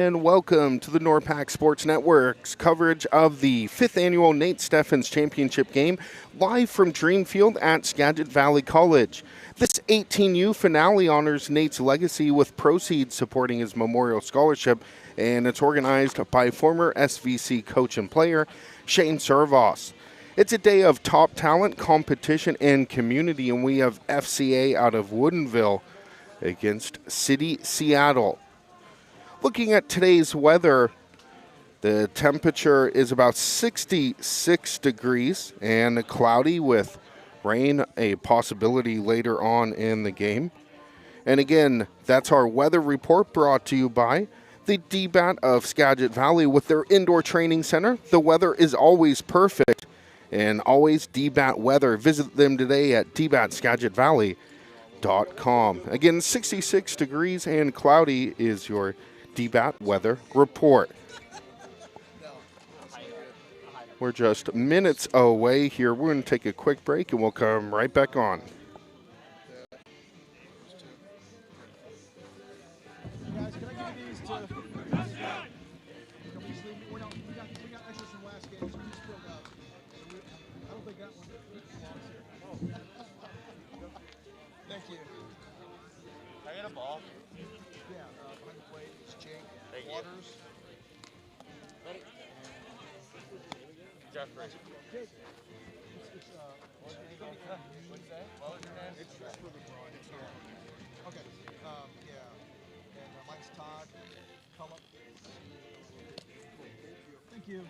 And welcome to the NORPAC Sports Network's coverage of the 5th annual Nate Steffans Championship game, live from Dreamfield at Skagit Valley College. This 18U finale honors Nate's legacy with proceeds supporting his memorial scholarship, and it's organized by former SVC coach and player Shane Servos. It's a day of top talent, competition, and community, and we have FCA out of Woodinville against City Seattle. Looking at today's weather, the temperature is about 66 degrees and cloudy with rain, a possibility later on in the game. And again, that's our weather report brought to you by the DBAT of Skagit Valley with their indoor training center. The weather is always perfect and always DBAT weather. Visit them today at dbatscagitvalley.com. Again, 66 degrees and cloudy is your DBAT weather report. We're just minutes away here. We're going to take a quick break and we'll come right back on. Guys, can I give you these to... We got extras from last game, so we just filled up. I don't think that one belongs here. Oh. Thank you. I got a ball. Yeah, behind the plate, it's Jake Waters. Ready? Jeffrey. Jake. What's that? What was your name? It's just for the drawing. Okay. Yeah. And mine's Todd. Come up. Thank you.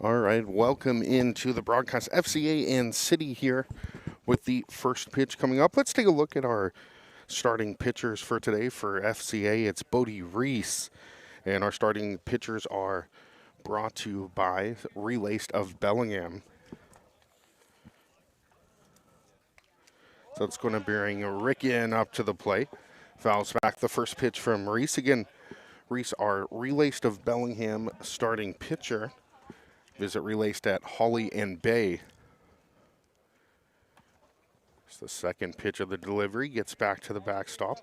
All right, welcome into the broadcast. FCA and City here with the first pitch coming up. Let's take a look at our starting pitchers for today. For FCA, it's Bodie Reese, and our starting pitchers are brought to you by Relaced of Bellingham. So it's going to bring Rick in up to the plate. Fouls back the first pitch from Reese. Again, Reese, our Relaced of Bellingham starting pitcher. Visit Relaced at Holly and Bay. It's the second pitch of the delivery. Gets back to the backstop.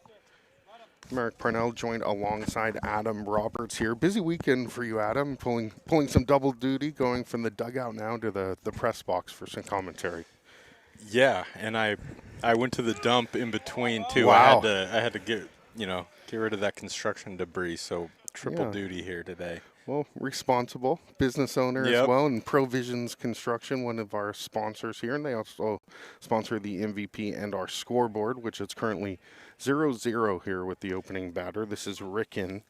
Merrick Parnell joined alongside Adam Roberts here. Busy weekend for you, Adam. Pulling some double duty, going from the dugout now to the press box for some commentary. Yeah, and I went to the dump in between too. Wow. I had to get rid of that construction debris. So triple Yeah. duty here today. Well, responsible business owner as Yep. well, and Provisions Construction, one of our sponsors here, and they also sponsor the MVP and our scoreboard, which is currently 0-0 here with the opening batter. This is Ricken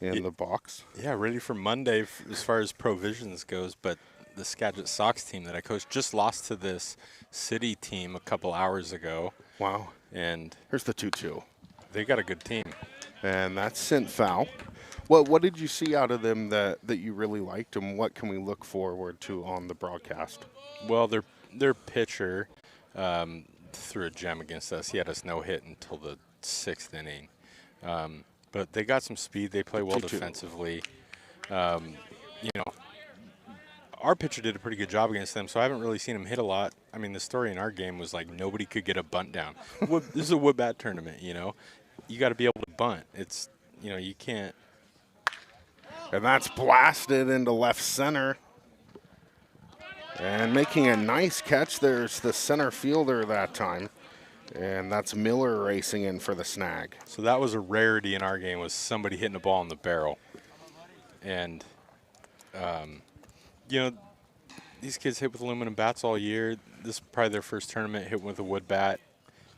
in the box. Yeah, ready for Monday as far as Provisions goes, but the Skagit Sox team that I coached just lost to this city team a couple hours ago, Wow. and Here's the 2-2. they got a good team. And that's sent foul. What did you see out of them that you really liked, and what can we look forward to on the broadcast? Well, their pitcher threw a gem against us. He had us no hit until the 6th inning. But they got some speed. They play well 2-2. defensively. You know, our pitcher did a pretty good job against them, so I haven't really seen him hit a lot. I mean, the story in our game was like nobody could get a bunt down. This is a wood bat tournament, you know. You got to be able to bunt. It's, you know, you can't. And that's blasted into left center. And making a nice catch, there's the center fielder that time. And that's Miller racing in for the snag. So that was a rarity in our game, was somebody hitting a ball in the barrel. And, you know, these kids hit with aluminum bats all year. This is probably their first tournament hit with a wood bat.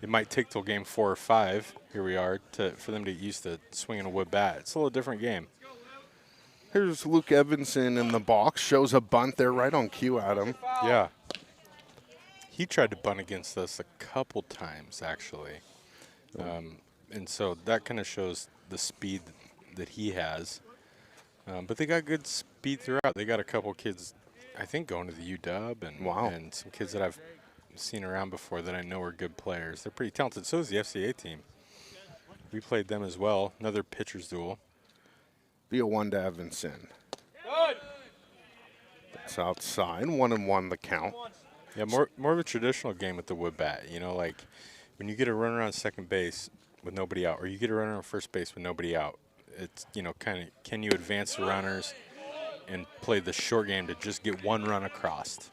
It might take till game 4 or 5, here we are, for them to get used to swinging a wood bat. It's a little different game. Here's Luke Evanson in the box. Shows a bunt there right on cue at him. Yeah. He tried to bunt against us a couple times, actually. And so that kind of shows the speed that he has. But they got good speed throughout. They got a couple kids, I think, going to the UW, and, Wow. and some kids that I've seen around before that I know are good players. They're pretty talented. So is the FCA team. We played them as well. Another pitcher's duel. Be a 1 to Evanson. That's outside. 1-1 the count. Yeah, more of a traditional game with the wood bat. You know, like when you get a runner on second base with nobody out, or you get a runner on first base with nobody out, it's, you know, kind of, can you advance the runners and play the short game to just get one run across?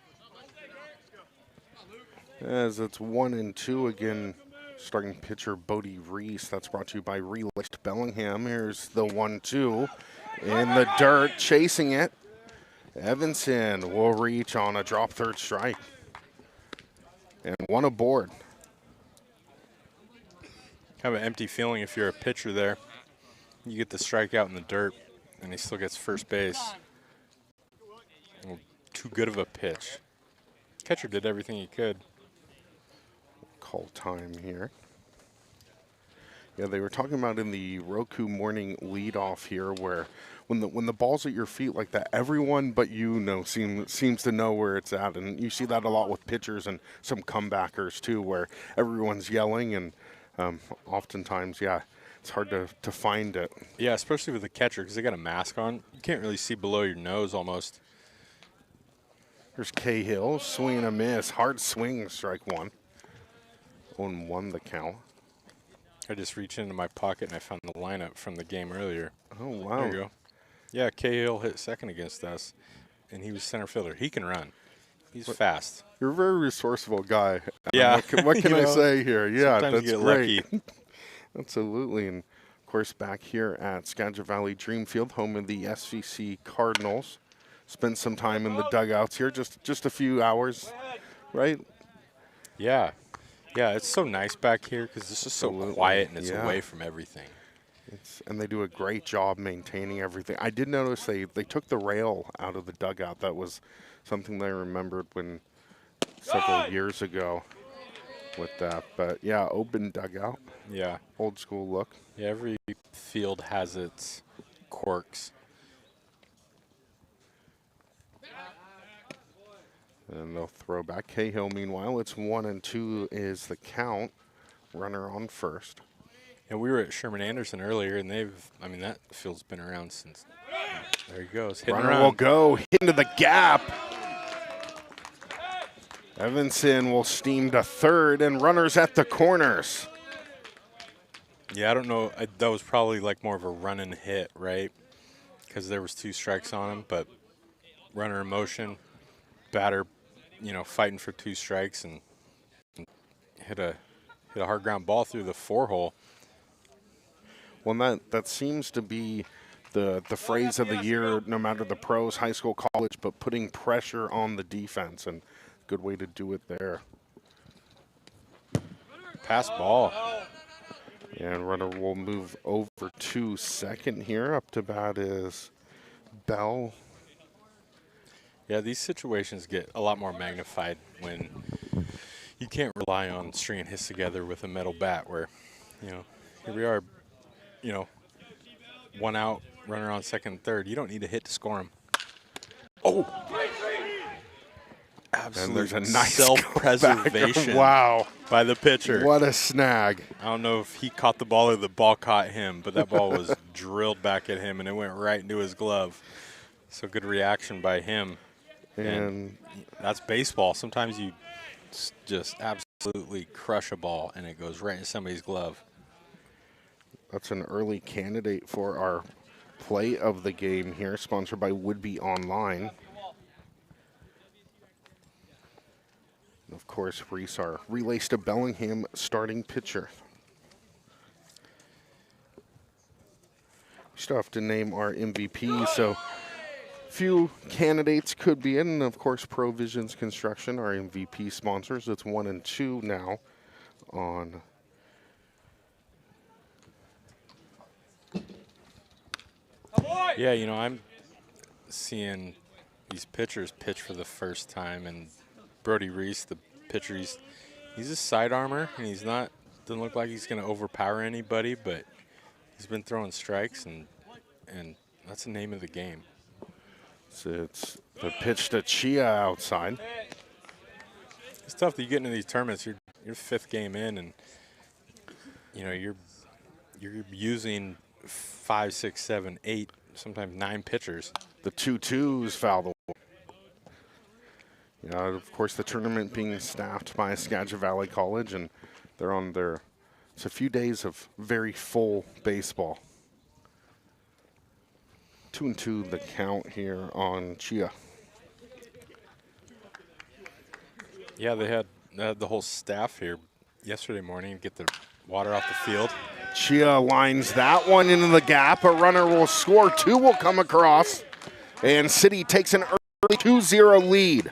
As it's 1-2 again, starting pitcher Bodie Reese. That's brought to you by Relist Bellingham. Here's the 1-2 in the dirt, chasing it. Evanson will reach on a drop third strike. And one aboard. Kind of an empty feeling if you're a pitcher there. You get the strikeout in the dirt, and he still gets first base. Well, too good of a pitch. Catcher did everything he could. Call time here. Yeah, they were talking about in the Roku morning leadoff here, where when the ball's at your feet like that, everyone but you seems to know where it's at, and you see that a lot with pitchers and some comebackers too, where everyone's yelling, and oftentimes, yeah, it's hard to find it. Yeah, especially with the catcher, because they got a mask on. You can't really see below your nose almost. Here's Cahill, swing and a miss, hard swing, strike one. 0-1 the count. I just reached into my pocket and I found the lineup from the game earlier. Oh, wow. There you go. Yeah, Cahill hit second against us, and he was center fielder. He can run. He's fast. You're a very resourceful guy. Yeah. What can I know, say here? Yeah, sometimes that's you get great. lucky. Absolutely. And, of course, back here at Skagit Valley Dreamfield, home of the SVC Cardinals. Spent some time in the dugouts here, just a few hours, right? Yeah. Yeah, it's so nice back here because it's just so Absolutely. quiet and it's Yeah. away from everything. And they do a great job maintaining everything. I did notice they took the rail out of the dugout. That was something that I remembered when several years ago with that. But, yeah, open dugout, Yeah. old school look. Yeah, every field has its quirks. And they'll throw back. Cahill, meanwhile, it's 1-2 is the count. Runner on first. And we were at Sherman Anderson earlier, and that field's been around since. There he goes. Hitting Runner around. will go into the gap. Evanson will steam to third, and runners at the corners. Yeah, I don't know. That was probably like more of a run and hit, right? Because there was 2 strikes on him, but runner in motion, batter, fighting for 2 strikes, and hit a hard ground ball through the 4 hole. Well, that seems to be the phrase of the year, no matter the pros, high school, college, but putting pressure on the defense, and good way to do it there. Pass ball. And runner will move over to second here. Up to bat is Bell. Yeah, these situations get a lot more magnified when you can't rely on stringing hits together with a metal bat where, here we are, 1 out, runner on second and third. You don't need a hit to score him. Oh! And there's Absolute a nice self-preservation Wow. by the pitcher. What a snag. I don't know if he caught the ball or the ball caught him, but that ball was drilled back at him, and it went right into his glove. So good reaction by him. And that's baseball. Sometimes you just absolutely crush a ball, and it goes right in somebody's glove. That's an early candidate for our play of the game here, sponsored by Woodby Online. Of course, Reese, our Relays to Bellingham starting pitcher. We still have to name our MVP, so few candidates could be in. And of course, Provisions Construction, our MVP sponsors. It's 1 and 2 now on. Yeah, I'm seeing these pitchers pitch for the first time, and Brody Reese, the pitcher, he's a side armor, and doesn't look like he's going to overpower anybody, but he's been throwing strikes, and that's the name of the game. So it's the pitch to Chia outside. It's tough that you get into these tournaments. You're fifth game in, and you're using 5, 6, 7, 8, sometimes 9 pitchers. The 2-2s foul the wall. Of course, the tournament being staffed by Skagit Valley College, and they're on it's a few days of very full baseball. 2-2 the count here on Chia. Yeah, they had the whole staff here yesterday morning to get the water off the field. Chia lines that one into the gap. A runner will score. 2 will come across. And City takes an early 2-0 lead.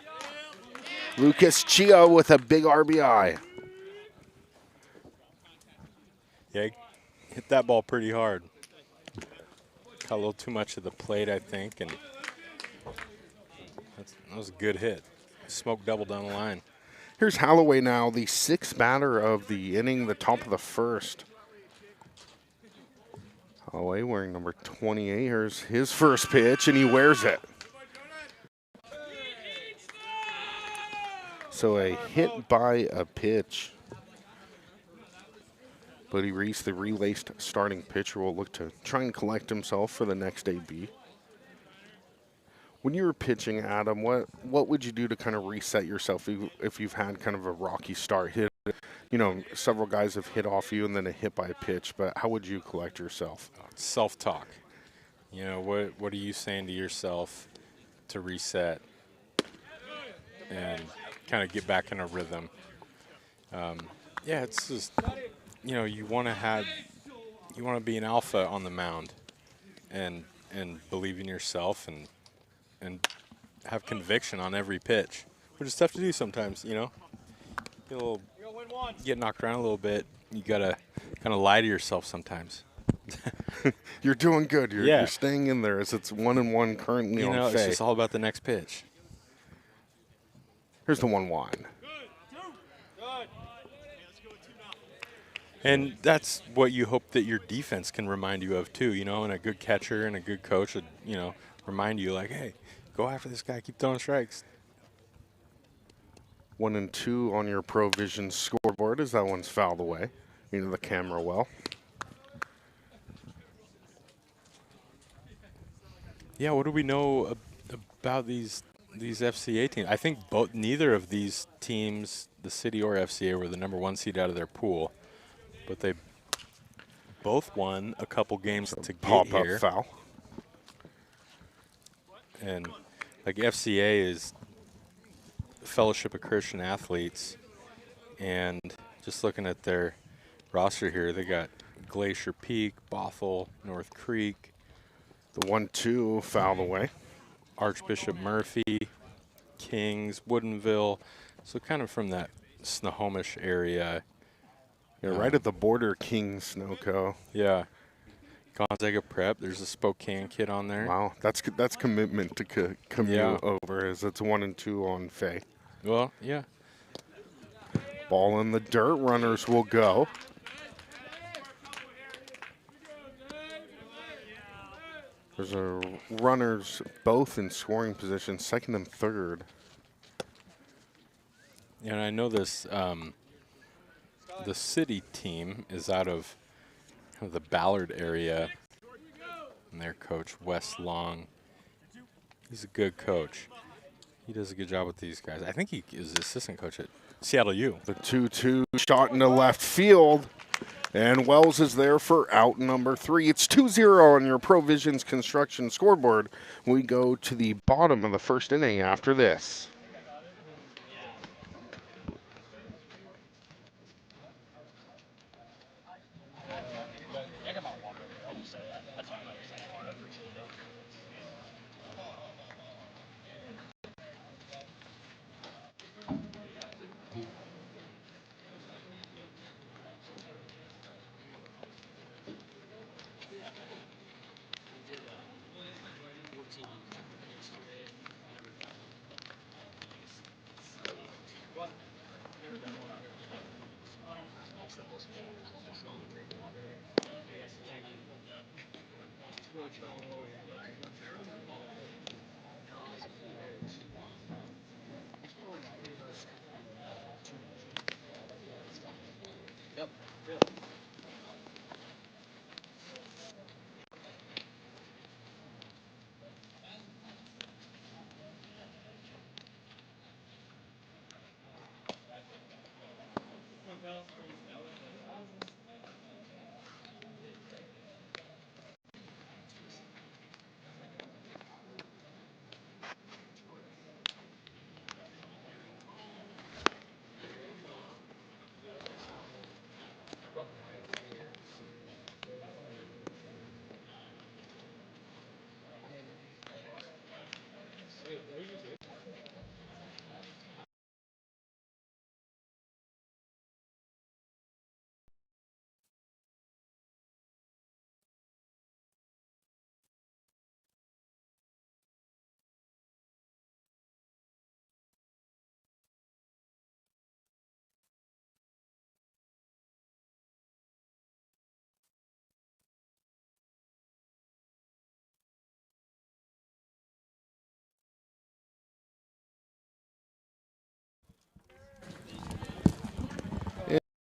Lucas Chia with a big RBI. Yeah, he hit that ball pretty hard. Got a little too much of the plate, I think, and that was a good hit. Smoke double down the line. Here's Holloway now, the 6th batter of the inning, the top of the first. Holloway wearing number 28. Here's his first pitch, and he wears it. So a hit by a pitch. Buddy Reese, the relaced starting pitcher, will look to try and collect himself for the next AB. When you were pitching, Adam, what would you do to kind of reset yourself if you've had kind of a rocky start? Several guys have hit off you and then a hit by a pitch, but how would you collect yourself? Self-talk. What are you saying to yourself to reset and kind of get back in a rhythm? Yeah, it's just, you want to be an alpha on the mound and believe in yourself and have conviction on every pitch, which is tough to do sometimes, get knocked around a little bit. You got to kind of lie to yourself sometimes. You're doing good. You're staying in there as it's 1-1 currently on Fay. It's just all about the next pitch. Here's the 1-1. And that's what you hope that your defense can remind you of too, and a good catcher and a good coach would, remind you like, hey, go after this guy, keep throwing strikes. 1 and 2 on your Provision scoreboard as that one's fouled away into the camera well. Yeah, what do we know about these FCA teams? I think neither of these teams, the City or FCA, were the number 1 seed out of their pool, but they both won a couple games to get here. Pop-up foul. And like FCA is Fellowship of Christian Athletes, and just looking at their roster here, they got Glacier Peak, Bothell, North Creek, The 1-2 fouled away. Archbishop Murphy, Kings, Woodinville, so kind of from that Snohomish area. Yeah, right at the border, Kings, Snoco. Yeah. Gonzaga Prep, there's a Spokane kid on there. Wow, that's commitment to commute Yeah. over, as it's 1-2 on Fay. Well, yeah. Ball in the dirt, runners will go. There's a runners both in scoring position, second and third. And I know this, the city team is out of kind of the Ballard area, and their coach, Wes Long, he's a good coach. He does a good job with these guys. I think he is the assistant coach at Seattle U. The 2-2 shot into left field, and Wells is there for out number 3. It's 2-0 on your Provisions Construction scoreboard. We go to the bottom of the first inning after this.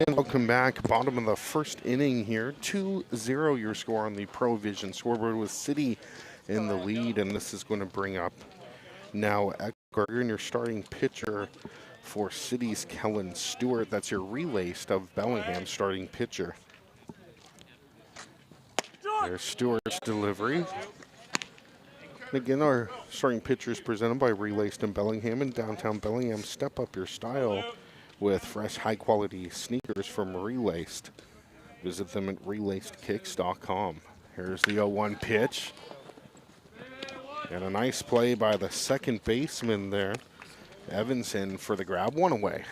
And welcome back. Bottom of the first inning here. 2-0 your score on the Provision scoreboard with City in the lead. And this is going to bring up now Eckberger, and your starting pitcher for City's Kellen Stewart. That's your relaced of Bellingham starting pitcher. There's Stewart's delivery. And again, our starting pitcher is presented by Relaced in Bellingham and downtown Bellingham. Step up your style with fresh, high-quality sneakers from Relaced. Visit them at relacedkicks.com. Here's the 0-1 pitch. And a nice play by the second baseman there. Evanson for the grab, one away.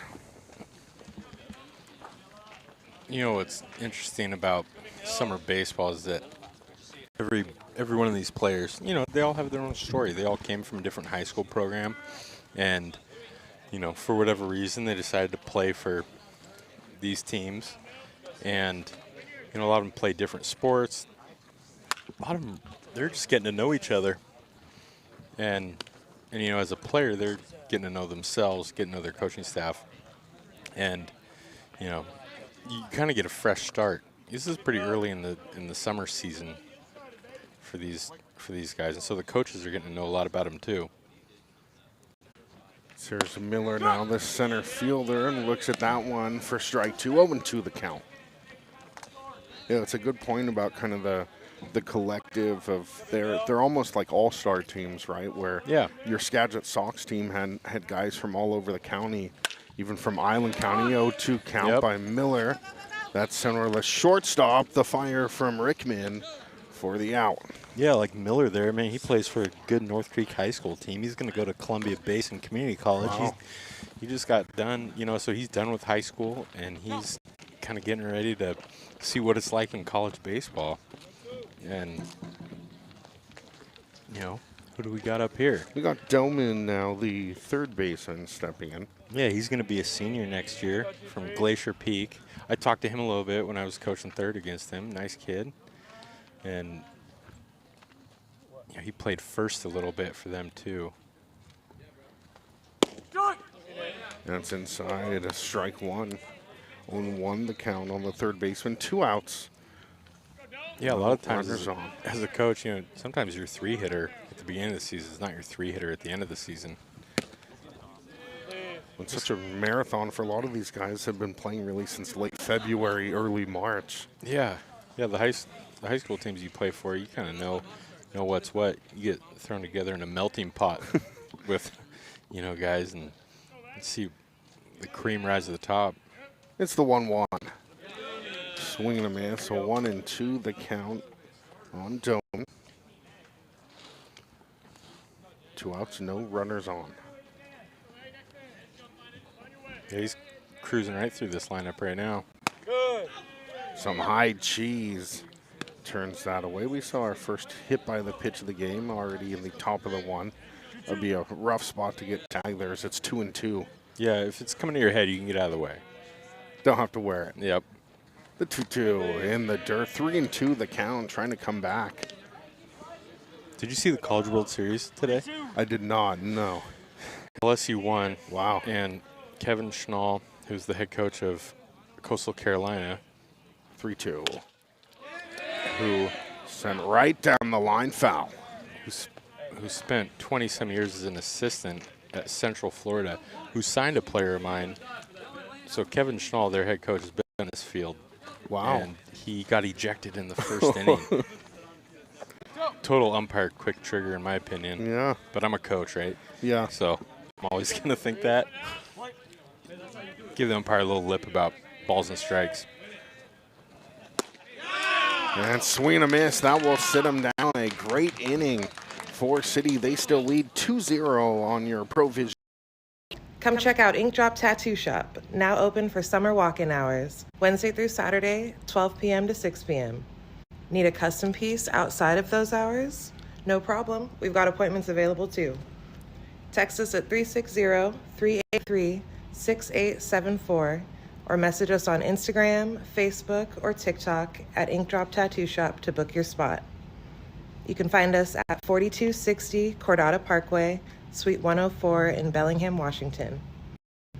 You know what's interesting about summer baseball is that every one of these players, you know, they all have their own story. They all came from a different high school program, and you know, for whatever reason, they decided to play for these teams. And, you know, a lot of them play different sports. A lot of them, they're just getting to know each other. And you know, as a player, they're getting to know themselves, getting to know their coaching staff. And, you know, you kind of get a fresh start. This is pretty early in the summer season for these guys. And so the coaches are getting to know a lot about them, too. There's Miller now, the center fielder, and looks at that one for strike 2. 0-2 the count. Yeah, it's a good point about kind of the collective of they're almost like all-star teams, right? Where your Skagit Sox team had guys from all over the county, even from Island County. 0-2 count by Miller. That's centerless shortstop. The fire from Rickman for the out. Yeah, like Miller there, man, he plays for a good North Creek High School team. He's going to go to Columbia Basin Community College. Wow. He just got done, so he's done with high school, and he's kind of getting ready to see what it's like in college baseball. And, who do we got up here? We got Delman now, the third baseman, stepping in. Yeah, he's going to be a senior next year from Glacier Peak. I talked to him a little bit when I was coaching third against him. Nice kid. And he played first a little bit for them, too. That's inside, a strike one. 0-1 the count on the third baseman, 2 outs. Yeah, a lot of times Runners on. as a coach, sometimes your 3-hitter at the beginning of the season is not your 3-hitter at the end of the season. It's such a marathon for a lot of these guys have been playing really since late February, early March. Yeah, the high school teams you play for, you kind of know what's what. You get thrown together in a melting pot with, guys, and see the cream rise to the top. It's the 1-1. Swing and a miss, so 1-2 the count on Dome. 2 outs, no runners on. Yeah, he's cruising right through this lineup right now. Some high cheese turns that away. We saw our first hit by the pitch of the game already in the top of the 1. That'd be a rough spot to get tagged there as it's 2-2. Yeah, if it's coming to your head, you can get out of the way. Don't have to wear it. Yep. The 2-2 in the dirt. 3-2 the count, trying to come back. Did you see the College World Series today? I did not, no. LSU won. Wow. And Kevin Schnall, who's the head coach of Coastal Carolina, 3-2. who Sent right down the line, foul. who spent 20-some years as an assistant at Central Florida, who signed a player of mine. So Kevin Schnall, their head coach, has been on this field. Wow. And he got ejected in the first inning. Total umpire quick trigger, in my opinion. Yeah. But I'm a coach, right? Yeah. So I'm always going to think that. Give the umpire a little lip about balls and strikes. And swing and a miss. That will sit them down. A great inning for City. They still lead 2-0 on your Provision. Come check out Ink Drop Tattoo Shop, now open for summer walk-in hours, Wednesday through Saturday, 12 p.m. to 6 p.m. Need a custom piece outside of those hours? No problem. We've got appointments available too. Text us at 360-383-6874 or message us on Instagram, Facebook, or TikTok at Ink Drop Tattoo Shop to book your spot. You can find us at 4260 Cordata Parkway, Suite 104 in Bellingham, Washington.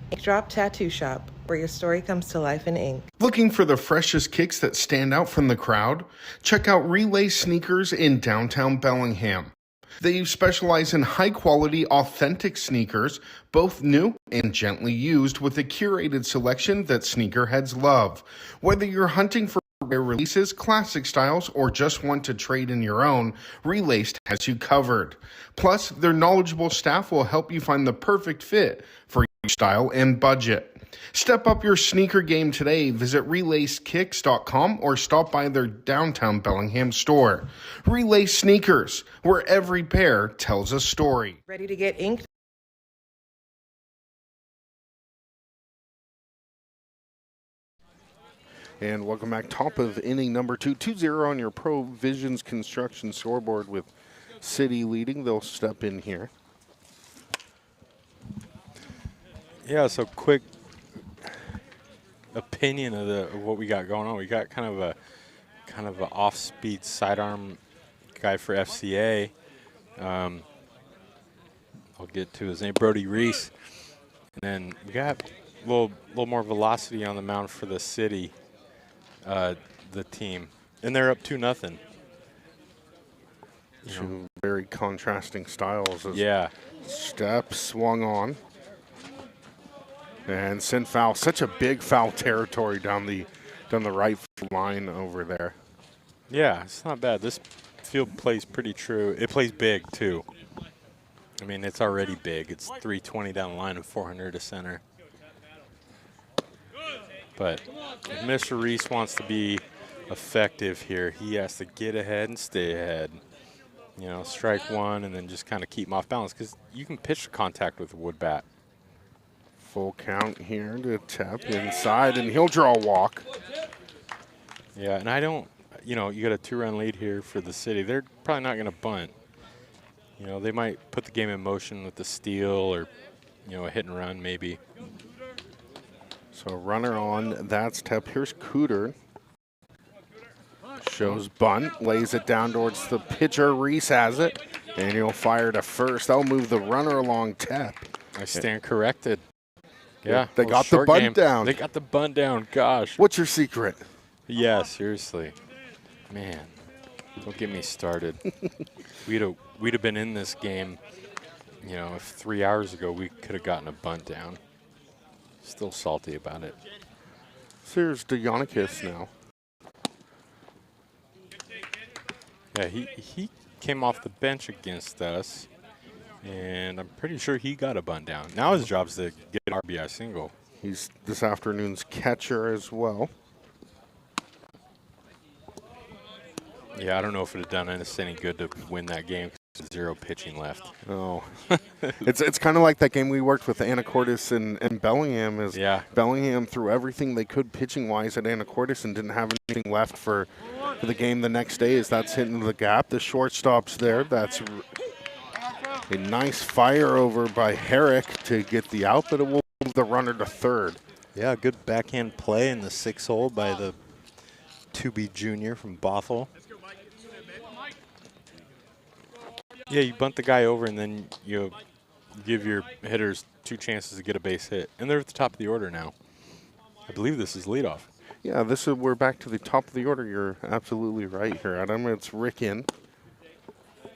Ink Drop Tattoo Shop, where your story comes to life in ink. Looking for the freshest kicks that stand out from the crowd? Check out Relay Sneakers in downtown Bellingham. They specialize in high-quality, authentic sneakers, both new and gently used, with a curated selection that sneakerheads love. Whether you're hunting for rare releases, classic styles, or just want to trade in your own, Relaced has you covered. Plus, their knowledgeable staff will help you find the perfect fit for your style and budget. Step up your sneaker game today. Visit relacedkicks.com or stop by their downtown Bellingham store. Relay Sneakers, where every pair tells a story. Ready to get inked? And welcome back. Top of inning number 2. 2-0 on your Provisions Construction scoreboard with City leading. They'll step in here. Yeah, so quick opinion of what we got going on. We got kind of a off-speed sidearm guy for FCA. I'll get to his name, Brody Reese. And then we got a little more velocity on the mound for the City, the team. And they're up 2-0. Two very contrasting styles. As Yeah. Step swung on. And sent foul. Such a big foul territory down the right line over there. Yeah, it's not bad. This field plays pretty true. It plays big, too. I mean, it's already big. It's 320 down the line and 400 to center. But if Mr. Reese wants to be effective here, he has to get ahead and stay ahead. You know, strike one and then just kind of keep him off balance because you can pitch to contact with a wood bat. Full count here to tap inside, and he'll draw a walk. Yeah, and I don't, you know, you got a 2-run lead here for the city. They're probably not going to bunt. You know, they might put the game in motion with the steal or, you know, a hit and run maybe. So runner on, that's tap. Here's Cooter. Shows bunt, lays it down towards the pitcher. Reese has it, and he'll fire to first. That'll move the runner along tap. I stand corrected. Yeah, They got the bunt down. They got the bunt down. Gosh. What's your secret? Yeah, seriously. Man, don't get me started. we'd have been in this game, you know, if 3 hours ago we could have gotten a bunt down. Still salty about it. So here's Deonikis now. Yeah, he came off the bench against us, and I'm pretty sure he got a bunt down. Now his job's to get an RBI single. He's this afternoon's catcher as well. Yeah, I don't know if it would have done us any good to win that game because there's 0 pitching left. Oh, it's kind of like that game we worked with Anacortes and Bellingham. Is Yeah. Bellingham threw everything they could pitching wise at Anacortes and didn't have anything left for the game the next day. As that's hitting the gap, the shortstop's there. That's a nice fire over by Herrick to get the out, but it will move the runner to third. Yeah, good backhand play in the 6 hole by the 2B junior from Bothell. Yeah, you bunt the guy over and then you give your hitters 2 chances to get a base hit. And they're at the top of the order now. I believe this is leadoff. Yeah, we're back to the top of the order. You're absolutely right here, Adam. It's Rick in. I'm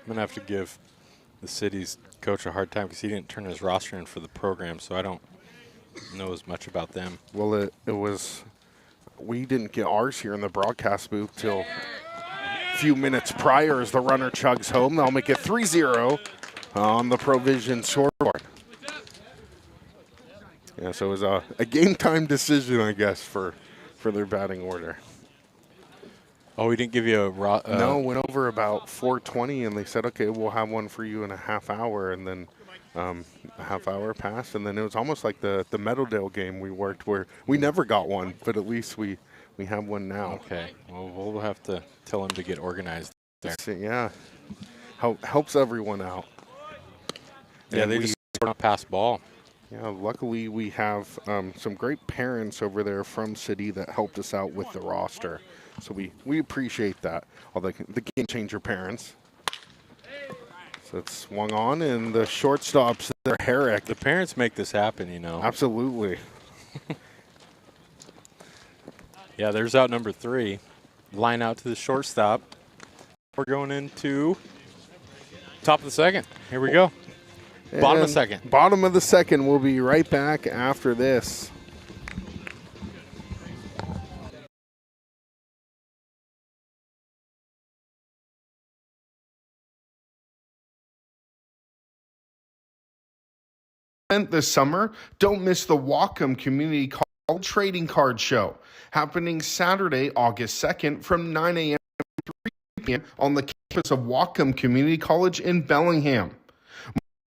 going to have to give the city's coach a hard time because he didn't turn his roster in for the program, so I don't know as much about them. Well, it was, we didn't get ours here in the broadcast booth till a few minutes prior as the runner chugs home. They'll make it 3-0 on the Provision scoreboard. Yeah, so it was a game time decision, I guess, for their batting order. Oh, he didn't give you a No, went over about 4:20, and they said, okay, we'll have one for you in a half hour, and then a half hour passed, and then it was almost like the Meadowdale game we worked where we never got one, but at least we have one now. Okay, well, we'll have to tell him to get organized there. So, yeah, helps everyone out. Yeah, And they just scored on pass ball. Yeah, luckily we have some great parents over there from City that helped us out with the roster. So we appreciate that, all the game changer parents. So it's swung on, and the shortstop's there, Herrick. The parents make this happen, you know. Absolutely. Yeah, there's out number 3. Line out to the shortstop. We're going into top of the second. Here we go. Bottom of the second. Bottom of the second. We'll be right back after this. This summer, don't miss the Whatcom Community College Trading Card Show, happening Saturday, August 2nd from 9 a.m. to 3 p.m. on the campus of Whatcom Community College in Bellingham.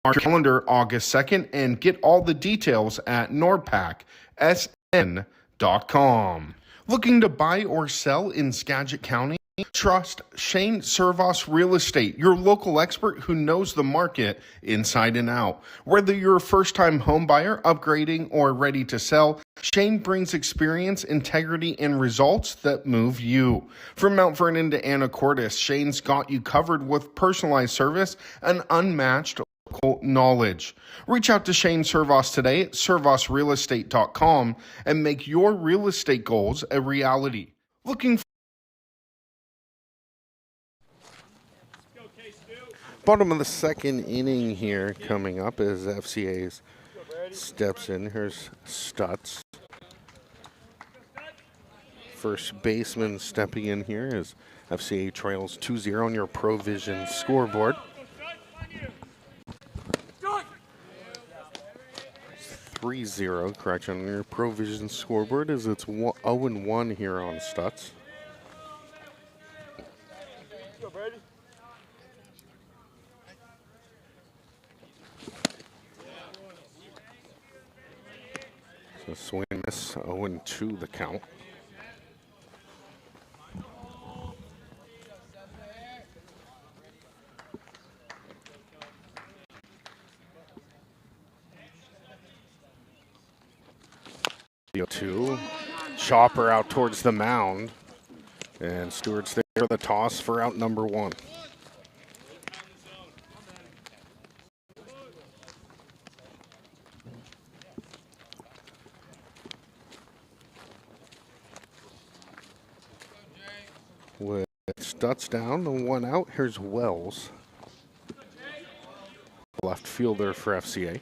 Mark your calendar August 2nd and get all the details at nordpacsn.com. Looking to buy or sell in Skagit County? Trust Shane Servos Real Estate, your local expert who knows the market inside and out. Whether you're a first-time home buyer, upgrading, or ready to sell, Shane brings experience, integrity, and results that move you. From Mount Vernon to Anacortes, Shane's got you covered with personalized service and unmatched local knowledge. Reach out to Shane Servos today at servosrealestate.com and make your real estate goals a reality. Looking for bottom of the second inning here coming up as FCA's steps in. Here's Stutz. First baseman stepping in here as FCA trails 2-0 on your Provision scoreboard. 3-0, correction, on your Provision scoreboard as it's 0-1 here on Stutz. So swing and miss, 0-2 the count. The 0-2. Chopper out towards the mound. And Stewart's there for the toss for out number 1. With Stutz down and 1 out, here's Wells. Left fielder for FCA.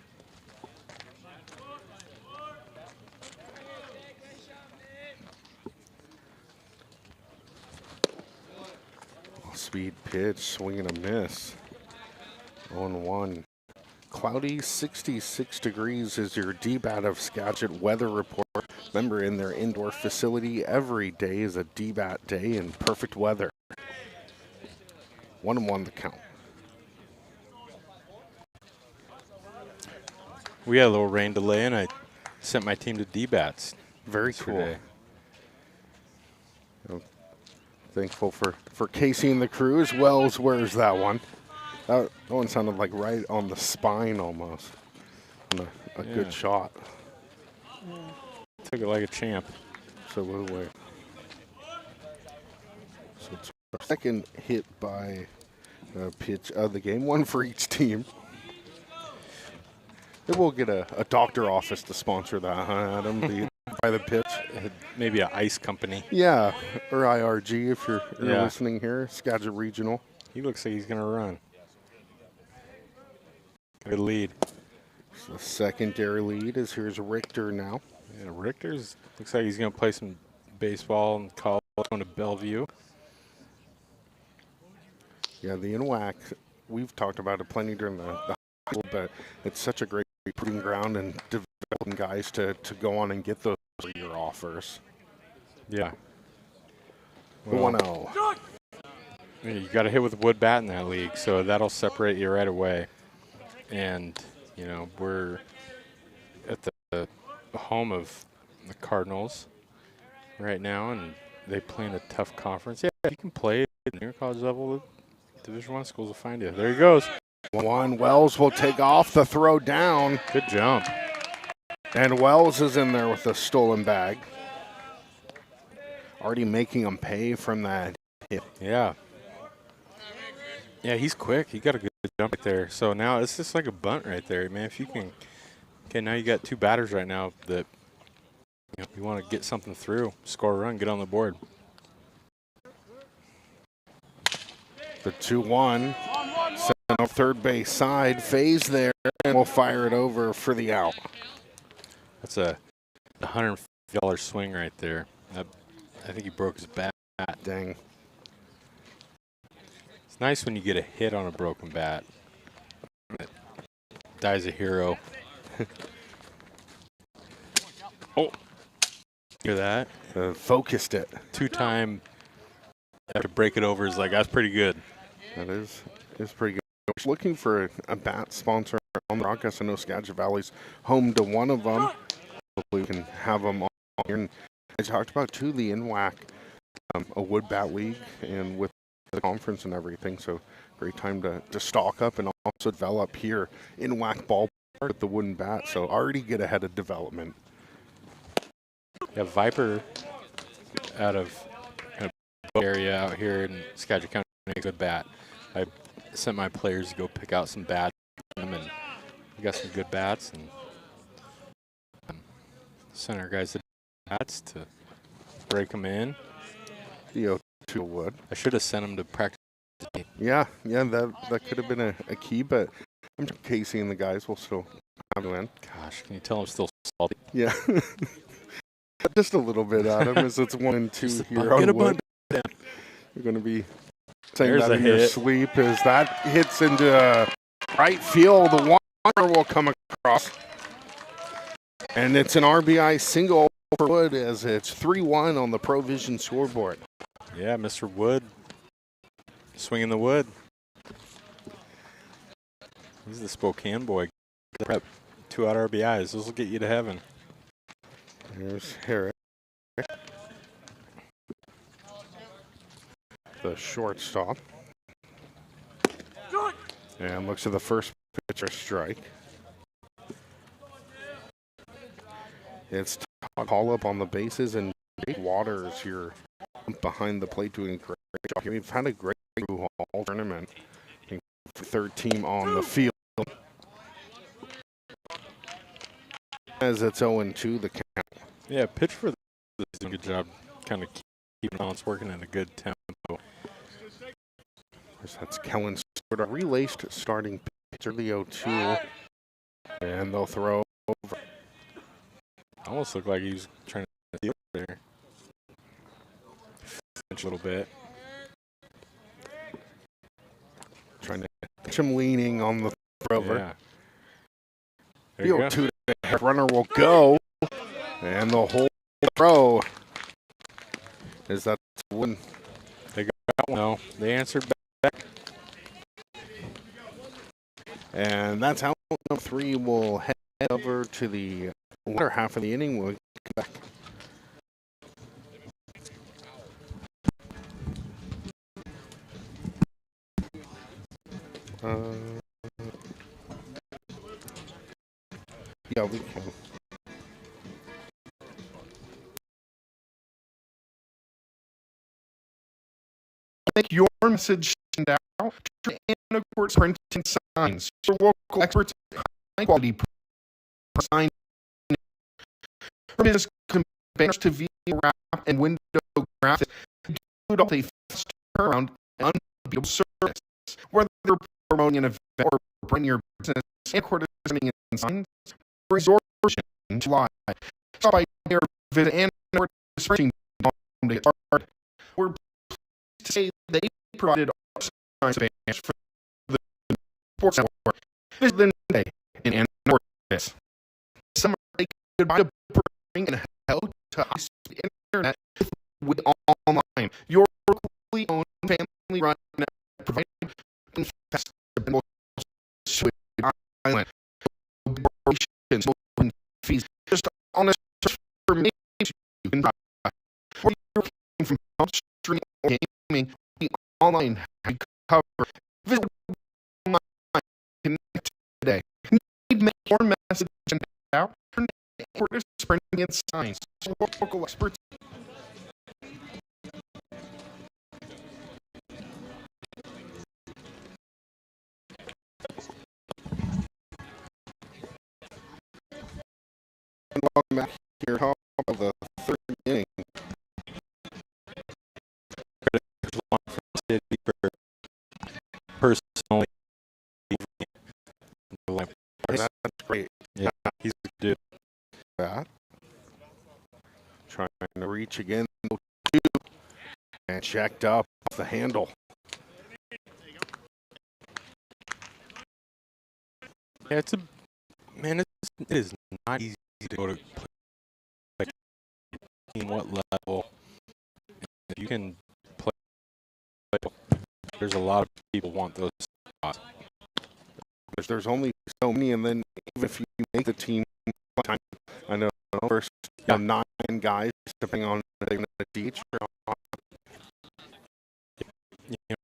Speed pitch, swing and a miss. 0-1. Cloudy, 66 degrees is your DBAT of Skagit weather report. Remember, in their indoor facility, every day is a DBAT day in perfect weather. 1-1 the count. We had a little rain delay, and I sent my team to DBATs. Very cool. Yesterday. Thankful for Casey and the crew as well as where's that one. That one sounded like right on the spine almost. And a good shot. Took it like a champ. Absolutely. So it's our second hit by pitch of the game, one for each team. Maybe we'll get a doctor office to sponsor that, huh, Adam? By the pitch. Maybe an ice company. Yeah, or IRG if you're listening here, Skagit Regional. He looks like he's going to run. Good lead. So the secondary lead is here's Richter now. Yeah, Richter's looks like he's going to play some baseball in college, going to Bellevue. Yeah, the NWAC, we've talked about it plenty during the high school, but it's such a great recruiting ground and developing guys to go on and get those 3-year offers. Yeah. Well, 1-0. You got to hit with a wood bat in that league, so that'll separate you right away. And, you know, we're at the home of the Cardinals right now, and they play in a tough conference. Yeah, you can play at the junior college level. Division I schools will find you. There he goes. 1-1. Wells will take off the throw down. Good jump. And Wells is in there with a stolen bag. Already making him pay from that hit. Yeah. Yeah, he's quick. He got a good jump right there. So now it's just like a bunt right there, man. If you can. Okay, now you got 2 batters right now that you want to get something through, score a run, get on the board. The 2-1. Sent off third base side. Phase there. And we'll fire it over for the out. That's a $150 swing right there. I think he broke his bat. Dang. It's nice when you get a hit on a broken bat. Dies a hero. Oh, hear that? Focused it. 2-time after break it over is like, that's pretty good. That is pretty good. Looking for a bat sponsor on the broadcast. I know Skagit Valley's home to one of them. Hopefully we can have them on here. And I talked about, too, the NWAC, a wood bat league, and with the conference and everything. So great time to stock up and also develop here in NWAC ballpark with the wooden bat. So already get ahead of development. Yeah, Viper out of area out here in Skagit County, a good bat. I sent my players to go pick out some bats for them, and we got some good bats, and sent our guys the bats to break them in. The 0-2 wood. I should have sent them to practice. Yeah, that could have been a key, but I'm sure Casey and the guys will still have to win. Gosh, can you tell I'm still salty? Yeah. Just a little bit, Adam, as it's 1-2 here Get a on wood. bunt. You're going to be saying There's that a in your hit. sleep as that hits into right field. The one will come across. And it's an RBI single for Wood as it's 3-1 on the Provision scoreboard. Yeah, Mr. Wood swinging the wood. He's the Spokane boy. Prep 2 out RBIs. Those will get you to heaven. There's Harris, the shortstop. And looks at the first pitcher strike. It's call up on the bases, and Jake Waters here behind the plate doing a great job here. We've had a great all tournament. Third team on the field. As it's 0-2 the count. Yeah, pitch for the doing a good job kind of keeping balance, working at a good tempo. That's Kellen Stewart, a relaced starting pitcher, the 0-2. And they'll throw over. Almost looked like he was trying to steal there. A little bit. Trying to catch him leaning on the thrower. Yeah. The There you 0-2 runner will go. And the whole throw. Is that one? They got one. No, they answered back. And that's how number 3 will head over to the latter half of the inning. We'll come back. Yeah, we can. Make your message stand out to Anacort's printing signs. Your local experts, high quality sign from business banners to video wrap and window graphics. Do all a fast turnaround and unbeatable service. Whether you're promoting an event or bringing your business, Anacort is sending in signs. Resort to live. Stop by here, visit Anacort's printing to get started. We're pleased to say they provided our signs advance for the sports network. Visit them today in Anacortes. Summer say goodbye to bring and help to high-speed internet with online. Your locally owned, family-run network providing fast dependable to island. Operations, open fees, just on a search for maybe you can buy. Or you're looking from home streaming or gaming, the online cover. Visit online, connect today. Need more message and out. We're printing in signs. Local experts. And welcome back here, top of the third inning. Personally, That's great. yeah, he's a good dude. That. Trying to reach again. And checked up off the handle. Yeah, it's a man. It is not easy to go to like what level. If you can play, there's a lot of people want those spots. There's only so many, and then even if you make the team, I know first 9 guys, depending on the teach.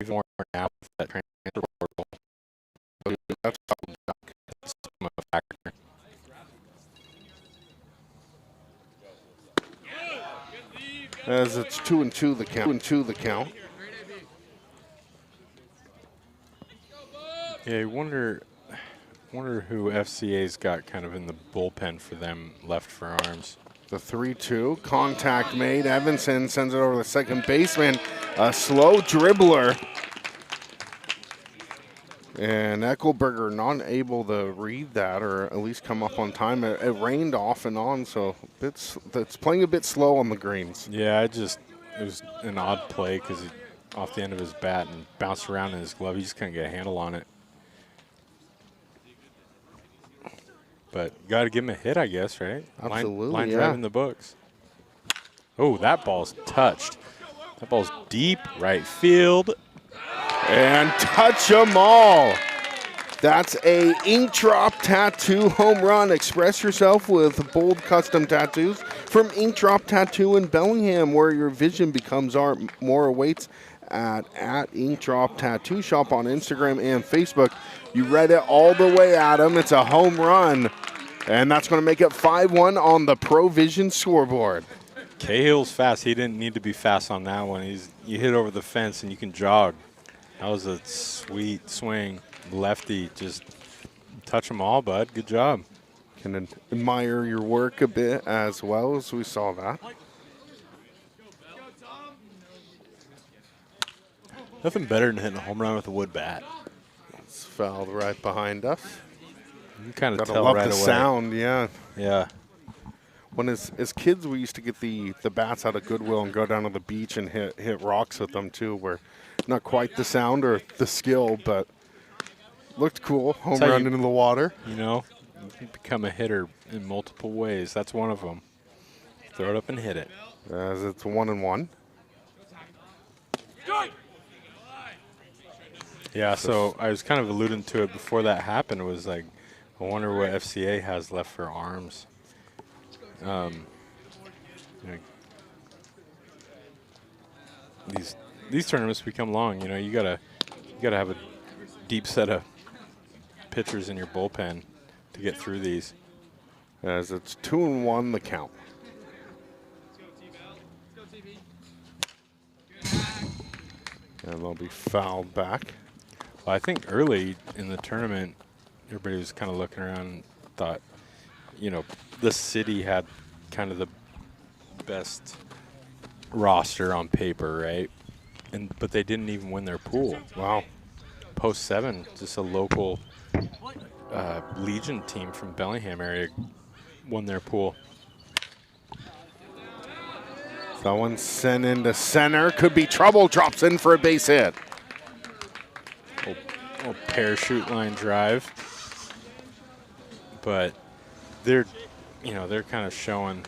Even more now with that transfer portal. That's a factor. as it's 2-2 the count. 2-2 the count. Yeah, I wonder who FCA's got kind of in the bullpen for them left for arms. The 3-2 contact made. Evanson sends it over to the second baseman. A slow dribbler. And Eckelberger not able to read that or at least come up on time. It rained off and on, so it's playing a bit slow on the greens. Yeah, it was an odd play because he off the end of his bat and bounced around in his glove. He just couldn't get a handle on it. But got to give him a hit, I guess, right? Absolutely, line yeah. drive in the books. Oh, that ball's touched. That ball's deep right field. And touch them all. That's a ink drop tattoo home run. Express yourself with bold custom tattoos From Ink Drop Tattoo in Bellingham, where your vision becomes art. More awaits at Ink Drop Tattoo Shop on Instagram and Facebook. You read it all the way, Adam. It's a home run. And that's going to make it 5-1 on the Provision scoreboard. Cahill's fast. He didn't need to be fast on that one. You hit over the fence and you can jog. That was a sweet swing. Lefty, just touch them all, bud. Good job. Can admire your work a bit as well, as we saw that. Nothing better than hitting a home run with a wood bat. It's fouled right behind us. You can kind of Gotta tell love right the away. sound, yeah. Yeah. When as kids, we used to get the bats out of Goodwill and go down to the beach and hit rocks with them too. Where not quite the sound or the skill, but looked cool. Home That's how run you- into the water. You know, you can become a hitter in multiple ways. That's one of them. Throw it up and hit it. As it's 1-1. Yeah, so I was kind of alluding to it before that happened. Was like, I wonder what FCA has left for arms. You know, these tournaments become long. You know, you gotta have a deep set of pitchers in your bullpen to get through these. As it's 2-1 the count. And they'll be fouled back. Well, I think early in the tournament, everybody was kind of looking around and thought, you know, the city had kind of the best roster on paper, right? But they didn't even win their pool. Wow. Post 7, just a local Legion team from Bellingham area won their pool. That one sent into center. Could be trouble. Drops in for a base hit. Little parachute line drive. But they're kind of showing.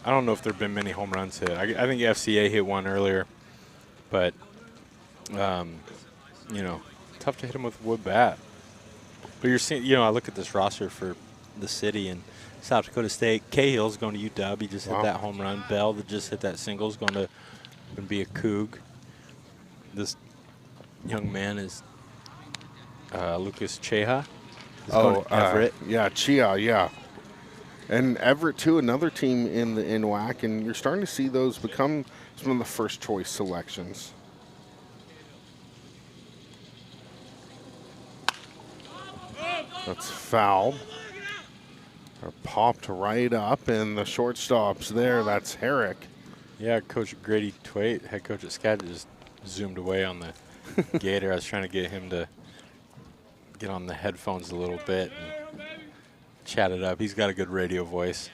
I don't know if there have been many home runs hit. I think FCA hit one earlier. But, you know, tough to hit them with a wood bat. But you're seeing, you know, I look at this roster for the city and South Dakota State. Cahill's going to UW. He just hit that home run. Bell that just hit that single is going to be a Coug. This young man is Lucas Cheha. Everett. Yeah, Chia, yeah. And Everett, too, another team in the NWAC, and you're starting to see those become some of the first choice selections. That's foul. Or popped right up, and the shortstop's there. That's Herrick. Yeah, Coach Grady Twait, head coach at Skagit, just zoomed away on the Gator. I was trying to get him to get on the headphones a little bit and chat it up. He's got a good radio voice.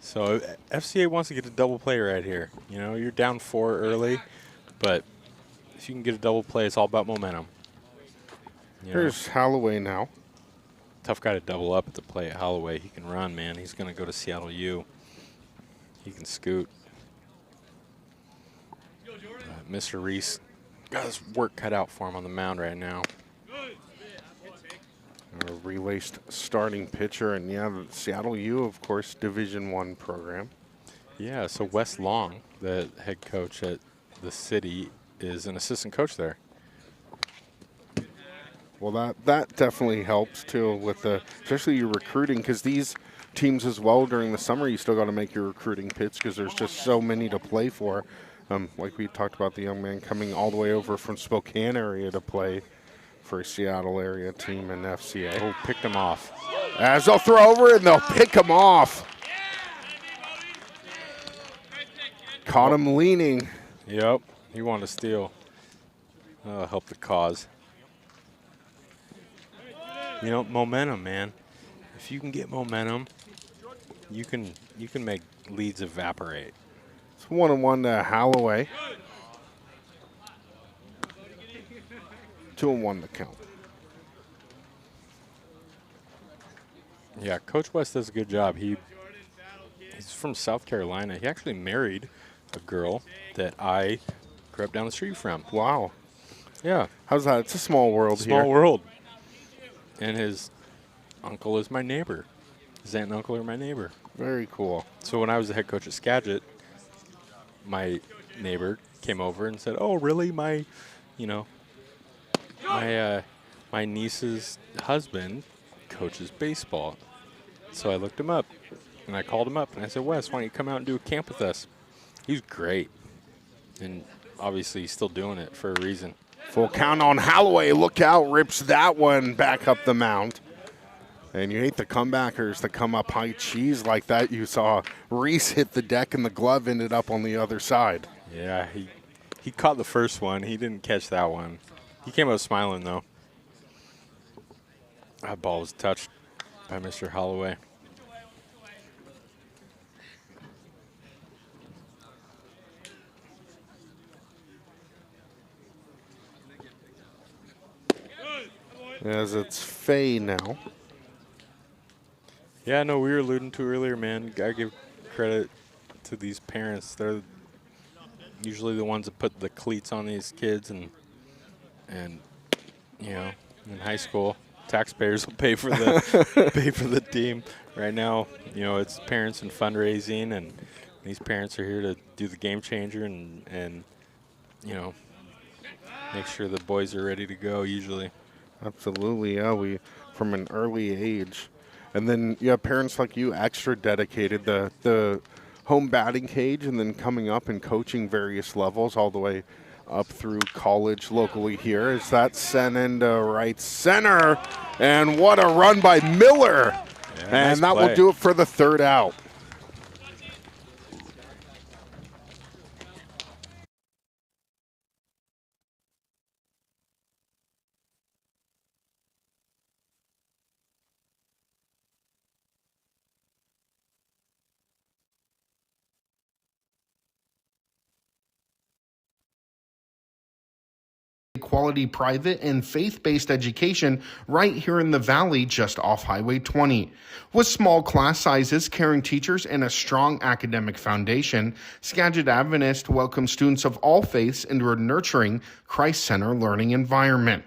So FCA wants to get a double play right here. You know, you're down 4 early, but if you can get a double play, it's all about momentum. You know, Here's Holloway now. tough guy to double up at the plate. Holloway, he can run, man. He's going to go to Seattle U. He can scoot. Mr. Reese got his work cut out for him on the mound right now. A relaced starting pitcher, and yeah, the Seattle U, of course, Division I program. Yeah, so Wes Long, the head coach at the city, is an assistant coach there. Well, that definitely helps too with especially your recruiting, because these teams as well during the summer you still got to make your recruiting pitch because there's just so many to play for. Like we talked about, the young man coming all the way over from Spokane area to play for a Seattle area team in FCA. Oh, picked him off. As they'll throw over and they'll pick him off. Caught him leaning. Yep, he wanted to steal. Help the cause. You know, momentum, man. If you can get momentum, you can make leads evaporate. It's 1-1 to Holloway. 2-1 the count. Yeah, Coach West does a good job. He's from South Carolina. He actually married a girl that I grew up down the street from. Wow. Yeah. How's that? It's a small world here. Small world. And his uncle is my neighbor. His aunt and uncle are my neighbor. Very cool. So when I was the head coach at Skagit, my neighbor came over and said, "Oh, really? You know, my niece's husband coaches baseball." So I looked him up, and I called him up, and I said, "Wes, why don't you come out and do a camp with us?" He was great, and obviously he's still doing it for a reason. Full count on Holloway. Look out, rips that one back up the mound. And you hate the comebackers that come up high cheese like that. You saw Reese hit the deck and the glove ended up on the other side. Yeah, he caught the first one. He didn't catch that one. He came out smiling, though. That ball was touched by Mr. Holloway. As it's Faye now. Yeah, no, we were alluding to earlier, man. Gotta give credit to these parents. They're usually the ones that put the cleats on these kids, and you know, in high school, taxpayers will pay for the pay for the team. Right now, you know, it's parents and fundraising, and these parents are here to do the game changer and you know, make sure the boys are ready to go. Usually, Absolutely, yeah. We from an early age, and then you have parents like you extra dedicated the home batting cage, and then coming up and coaching various levels all the way up through college locally here. Is that sent into right center, and what a run by Miller, and nice that play. will do it for the third out. Quality private and faith-based education right here in the Valley, just off Highway 20. With small class sizes, caring teachers, and a strong academic foundation, Skagit Adventist welcomes students of all faiths into a nurturing, Christ-centered learning environment.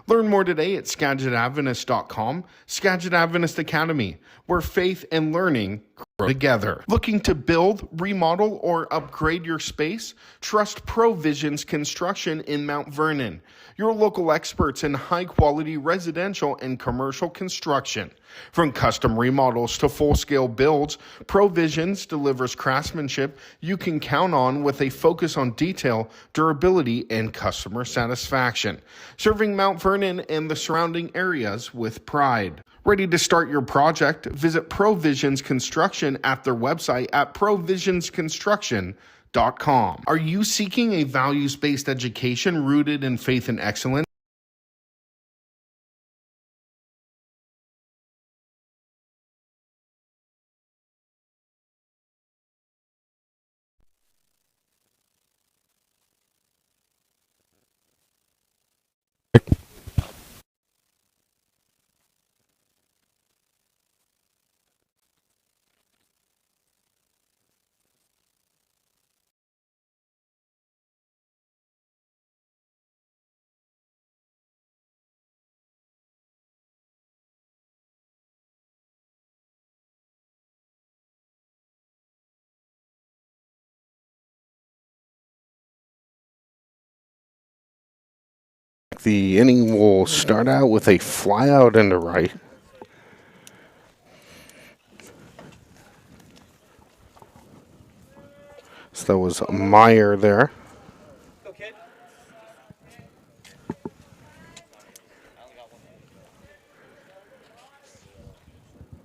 Learn more today at SkagitAdventist.com. Skagit Adventist Academy, where faith and learning grow together. Looking to build, remodel, or upgrade your space? Trust Provisions Construction in Mount Vernon, your local experts in high-quality residential and commercial construction. From custom remodels to full-scale builds, Provisions delivers craftsmanship you can count on with a focus on detail, durability, and customer satisfaction. Serving Mount Vernon and the surrounding areas with pride. Ready to start your project? Visit Provisions Construction at their website at provisionsconstruction.com. Are you seeking a values-based education rooted in faith and excellence? The inning will start out with a fly out into right. So that was Meyer there. Go, kid.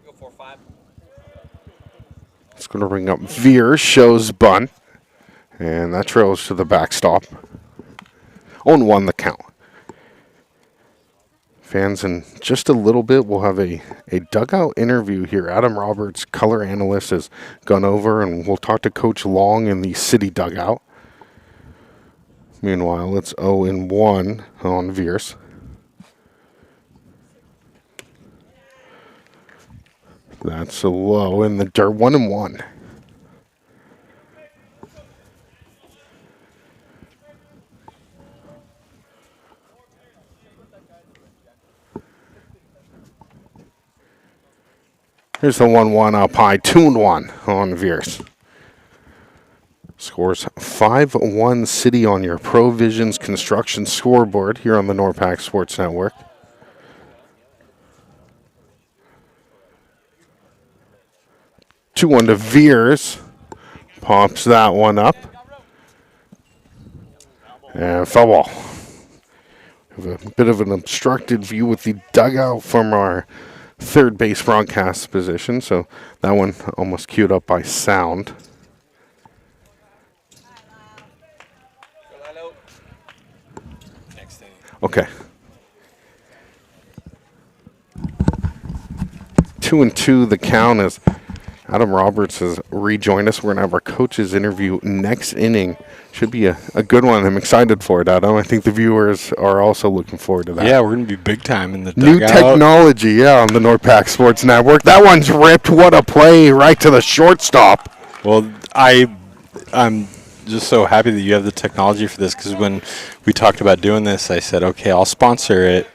Go 4-5. It's going to bring up Veer, shows bunt. And that trails to the backstop. 0-1 the count. Fans, in just a little bit, we'll have a dugout interview here. Adam Roberts, color analyst, has gone over, and we'll talk to Coach Long in the city dugout. Meanwhile, it's 0-1 on Veers. That's a low in the dirt. 1-1. Here's the 1-1 up high, 2-1 on Veers. Scores 5-1 City on your ProVisions construction scoreboard here on the NORPAC Sports Network. Two one to Veers. Pops that one up. And foul ball. We have a bit of an obstructed view with the dugout from our third base broadcast position, so that one almost queued up by sound. Okay. 2-2 the count as Adam Roberts has rejoined us. We're going to have our coaches interview next inning. Should be a good one. I'm excited for it, Adam. I think the viewers are also looking forward to that. Yeah, we're going to be big time in the New dugout. technology, yeah, on the NORPAC Sports Network. That one's ripped. What a play right to the shortstop. Well, I'm just so happy that you have the technology for this, because when we talked about doing this, I said, okay, I'll sponsor it.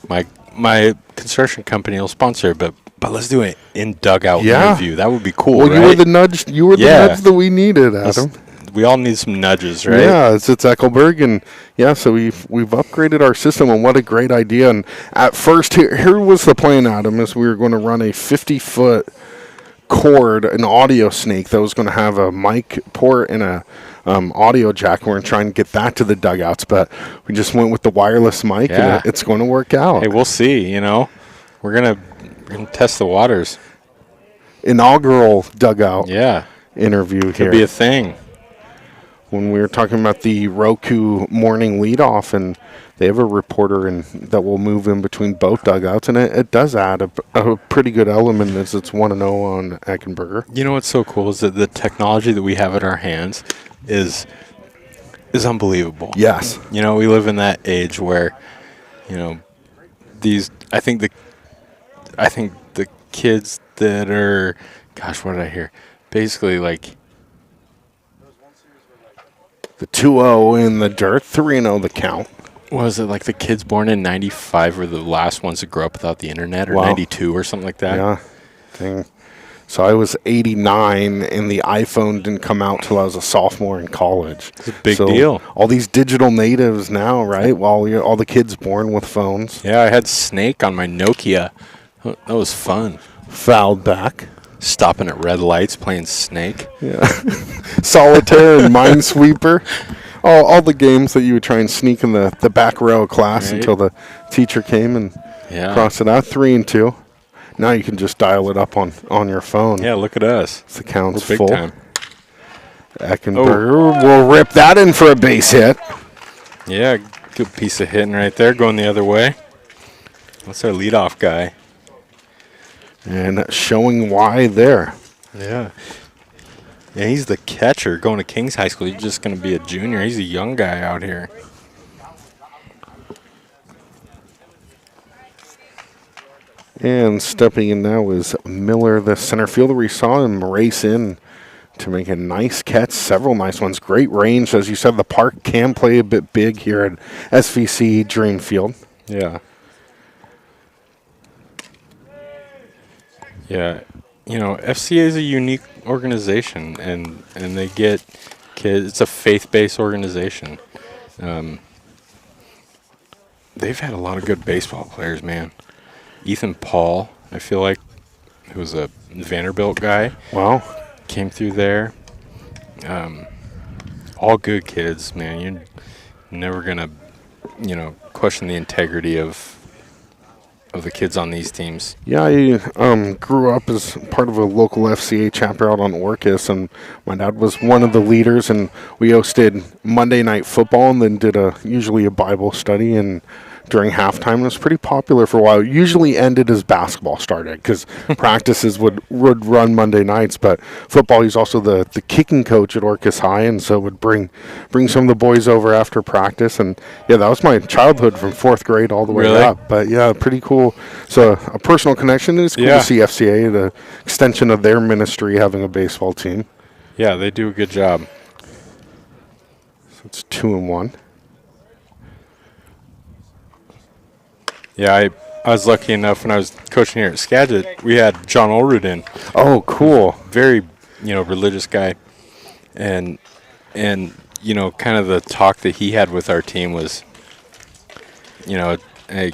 My construction company will sponsor it, but let's do it in dugout view. That would be cool, well, right? you were the nudge. You were the nudge that we needed, Adam. We all need some nudges, right? Yeah, it's Eckelberg, and so we've upgraded our system, and what a great idea. And at first, here was the plan, Adam, is we were going to run a 50-foot cord, an audio snake that was going to have a mic port and a audio jack. We're going to try and get that to the dugouts, but we just went with the wireless mic, and it's going to work out. Hey, we'll see. We're gonna test the waters. Inaugural dugout interview Could here. Be a thing. When we were talking about the Roku morning leadoff, and they have a reporter that will move in between both dugouts, and it does add a pretty good element as it's 1-0 on Eckenberger. You know what's so cool is that the technology that we have at our hands is unbelievable. Yes. We live in that age where, I think the kids that are, gosh, what did I hear? Basically, like, the 2-0 in the dirt, 3-0 the count. Was it like the kids born in 95 were the last ones to grow up without the internet, or 92 or something like that? Yeah. Dang. So I was 89, and the iPhone didn't come out till I was a sophomore in college. It's a big deal. All these digital natives now, right? While all the kids born with phones. Yeah, I had Snake on my Nokia. That was fun. Fouled back. Stopping at red lights, playing Snake. Yeah. Solitaire and Minesweeper. All the games that you would try and sneak in the back row of class until the teacher came and crossed it out. 3-2. Now you can just dial it up on your phone. Yeah, look at us. The count's We're full. big time. Eckenberger will rip that in for a base hit. Yeah, good piece of hitting right there, going the other way. That's our leadoff guy. And showing why there. Yeah. Yeah, he's the catcher going to Kings High School. He's just going to be a junior. He's a young guy out here. And stepping in now is Miller, the center fielder. We saw him race in to make a nice catch, several nice ones. Great range. As you said, the park can play a bit big here at SVC Dreamfield. Yeah. Yeah. FCA is a unique organization, and they get kids. It's a faith-based organization. They've had a lot of good baseball players, man. Ethan Paul, I feel like, who was a Vanderbilt guy. Wow. Came through there. All good kids, man. You're never going to, question the integrity of the kids on these teams. Yeah, I grew up as part of a local FCA chapter out on Orcas, and my dad was one of the leaders, and we hosted Monday night football and then did usually a Bible study, and during halftime. It was pretty popular for a while. It usually ended as basketball started because practices would run Monday nights. But football, he's also the kicking coach at Orcas High, and so would bring some of the boys over after practice. And, yeah, that was my childhood from 4th grade all the way up. But, yeah, pretty cool. So a personal connection. It's cool to see FCA, the extension of their ministry, having a baseball team. Yeah, they do a good job. So it's 2-1. Yeah, I was lucky enough when I was coaching here at Skagit, we had John Olrud in. Oh, cool. Very, religious guy. And kind of the talk that he had with our team was, hey,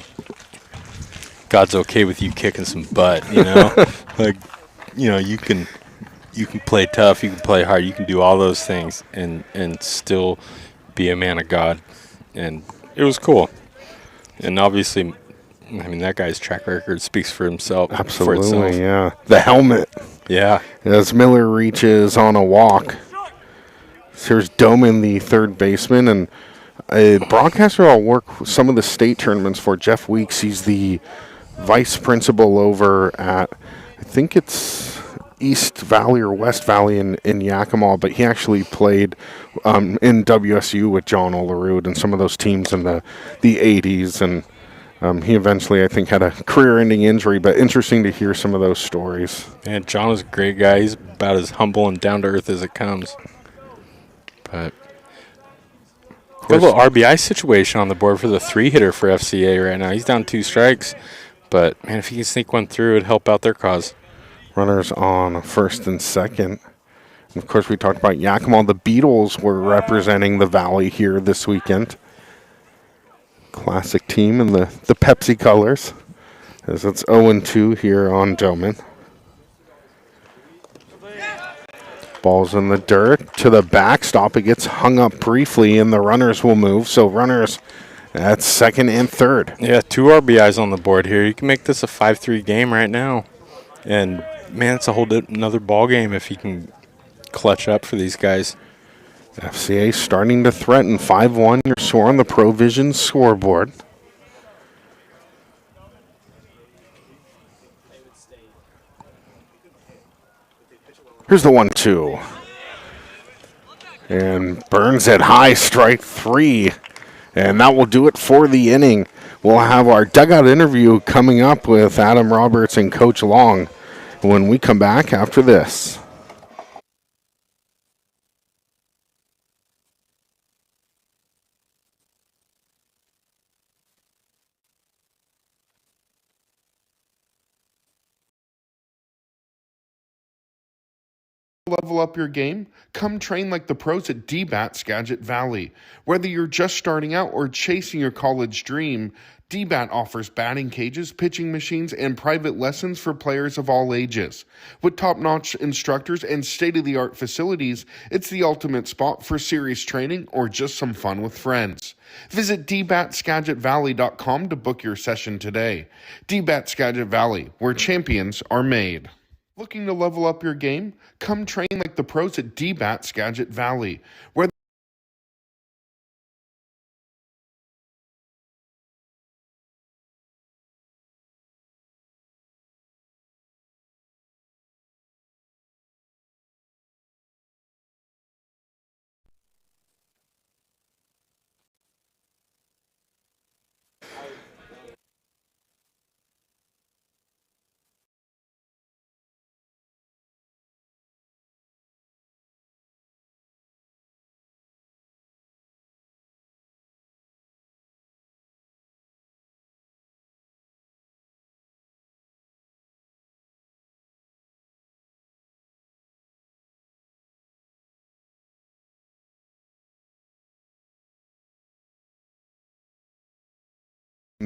God's okay with you kicking some butt, like, you can play tough, you can play hard, you can do all those things and still be a man of God. And it was cool. And obviously, that guy's track record speaks for himself. Absolutely, yeah. The helmet. Yeah. As Miller reaches on a walk. Here's Doman, the third baseman, and a broadcaster I'll work some of the state tournaments for, Jeff Weeks. He's the vice principal over at, I think it's East Valley or West Valley in Yakima, but he actually played in WSU with John Olerud and some of those teams in the 80s, and he eventually, I think, had a career-ending injury, but interesting to hear some of those stories. And John is a great guy. He's about as humble and down-to-earth as it comes. But got a little RBI situation on the board for the 3-hitter for FCA right now. He's down 2 strikes, but, man, if he can sneak one through, it'd help out their cause. Runners on first and second. And of course, we talked about Yakima. The Beatles were representing the Valley here this weekend. Classic team in the Pepsi colors, as it's 0-2 here on Doman. Ball's in the dirt to the backstop. It gets hung up briefly, and the runners will move. So runners at second and third. Yeah, 2 RBIs on the board here. You can make this a 5-3 game right now. And, man, it's a whole another ball game if you can clutch up for these guys. FCA starting to threaten. 5-1, your score on the Provision scoreboard. Here's the 1-2. And burns it high, strike 3. And that will do it for the inning. We'll have our dugout interview coming up with Adam Roberts and Coach Long when we come back after this. Level up your game? Come train like the pros at DBAT Skagit Valley. Whether you're just starting out or chasing your college dream, DBAT offers batting cages, pitching machines, and private lessons for players of all ages. With top-notch instructors and state-of-the-art facilities, it's the ultimate spot for serious training or just some fun with friends. Visit dbatskagitvalley.com to book your session today. DBAT Skagit Valley, where champions are made. Looking to level up your game? Come train like the pros at DBAT Skagit Valley, where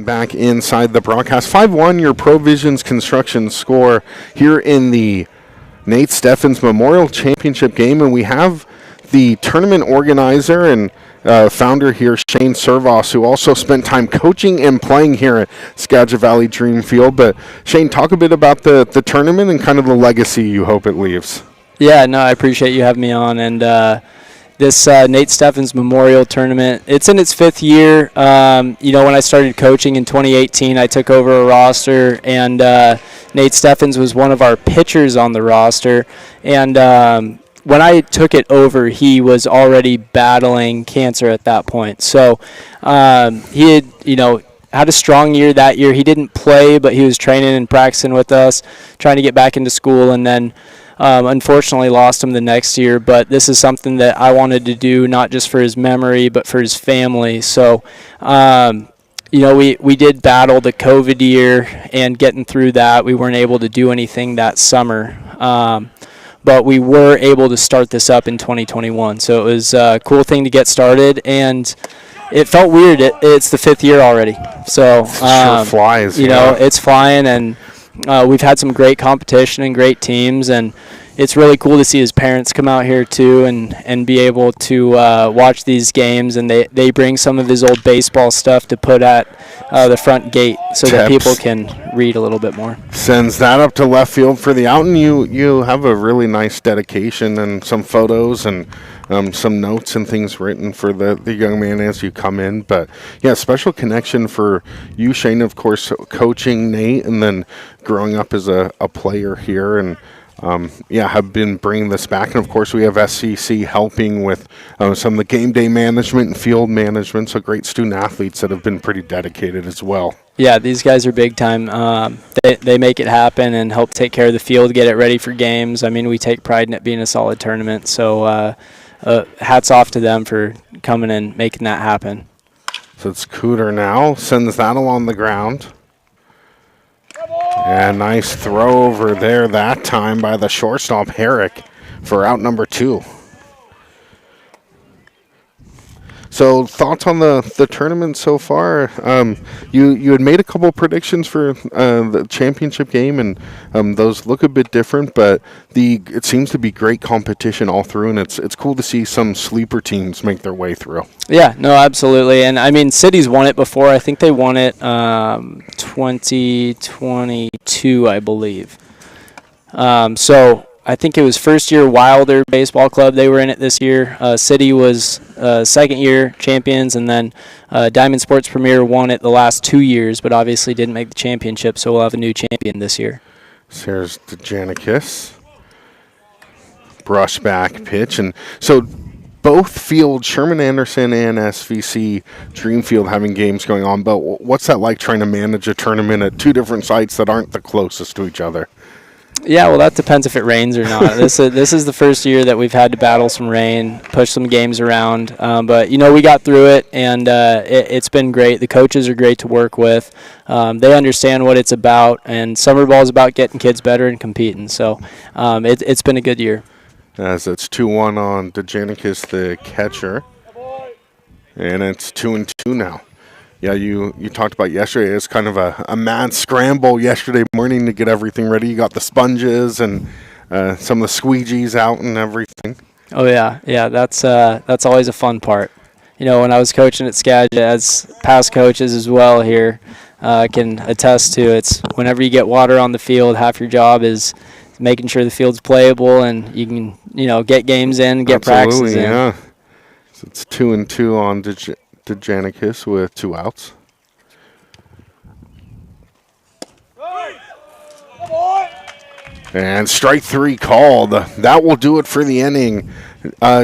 back inside the broadcast. 5-1, your Provisions construction score here in the Nate Steffans Memorial Championship game. And we have the tournament organizer and founder here, Shane Servos, who also spent time coaching and playing here at Skagit Valley Dream Field. But Shane, talk a bit about the tournament and kind of the legacy you hope it leaves. Yeah, no, I appreciate you having me on. And this Nate Steffans Memorial Tournament, it's in its 5th year. When I started coaching in 2018, I took over a roster, and Nate Steffans was one of our pitchers on the roster. And when I took it over, he was already battling cancer at that point. So he had, had a strong year that year. He didn't play, but he was training and practicing with us, trying to get back into school, and then unfortunately lost him the next year. But this is something that I wanted to do, not just for his memory, but for his family. So we did battle the COVID year, and getting through that, we weren't able to do anything that summer. But we were able to start this up in 2021. So it was a cool thing to get started, and it felt weird. It's the 5th year already. So Sure flies. it's flying, and we've had some great competition and great teams, and it's really cool to see his parents come out here too and be able to watch these games, and they bring some of his old baseball stuff to put at the front gate so that people can read a little bit more. Sends that up to left field for the out, and you have a really nice dedication and some photos and some notes and things written for the young man as you come in. But yeah, special connection for you, Shane, of course, coaching Nate and then growing up as a player here, and have been bringing this back. And of course, we have SCC helping with some of the game day management and field management. So great student athletes that have been pretty dedicated as well. Yeah, these guys are big time. They make it happen and help take care of the field, get it ready for games. I mean, we take pride in it being a solid tournament. So hats off to them for coming and making that happen. So it's Cooter now, sends that along the ground. And nice throw over there that time by the shortstop, Herrick, for out number 2. So thoughts on the tournament so far? You had made a couple predictions for the championship game, and those look a bit different, but it seems to be great competition all through, and it's cool to see some sleeper teams make their way through. Yeah, no, absolutely. And I mean, City's won it before. I think they won it 2022, I believe. So I think it was first year Wilder Baseball Club. They were in it this year. City was second year champions, and then Diamond Sports Premier won it the last 2 years, but obviously didn't make the championship. So we'll have a new champion this year. So here's the Janikis. Brush back pitch. And so both fields, Sherman Anderson and SVC Dreamfield, having games going on. But what's that like trying to manage a tournament at 2 different sites that aren't the closest to each other? Yeah, well, that depends if it rains or not. This is the first year that we've had to battle some rain, push some games around. But, we got through it, and it's been great. The coaches are great to work with. They understand what it's about, and summer ball is about getting kids better and competing. So it's been a good year. As it's 2-1 on Dejanikis, the catcher. And it's 2-2 now. Yeah, you talked about yesterday. It's kind of a mad scramble yesterday morning to get everything ready. You got the sponges and some of the squeegees out and everything. Oh yeah, that's always a fun part. When I was coaching at Skagit, as past coaches as well here can attest to, it's whenever you get water on the field, half your job is making sure the field's playable and you can get games in, get practices in. Yeah. So it's 2-2 on Dejanikis with 2 outs. And strike 3 called. That will do it for the inning.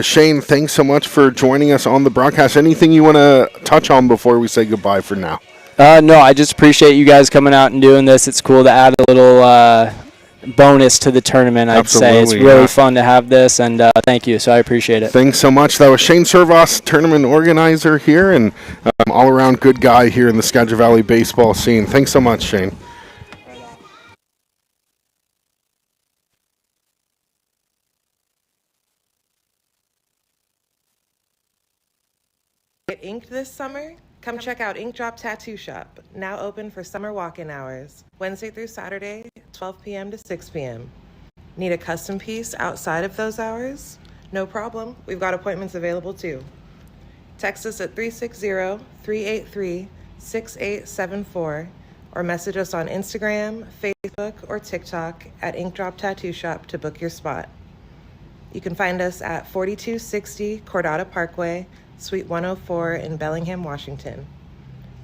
Shane, thanks so much for joining us on the broadcast. Anything you want to touch on before we say goodbye for now? No, I just appreciate you guys coming out and doing this. It's cool to add a little bonus to the tournament, I'd say. It's really fun to have this, and thank you. So I appreciate it. Thanks so much. That was Shane Servos, tournament organizer here, and all-around good guy here in the Skagit Valley baseball scene. Thanks so much, Shane. Get inked this summer? Come check out Ink Drop Tattoo Shop, now open for summer walk-in hours, Wednesday through Saturday, 12 p.m. to 6 p.m. Need a custom piece outside of those hours? No problem. We've got appointments available too. Text us at 360-383-6874 or message us on Instagram, Facebook, or TikTok at Ink Drop Tattoo Shop to book your spot. You can find us at 4260 Cordata Parkway, Suite 104 in Bellingham, Washington.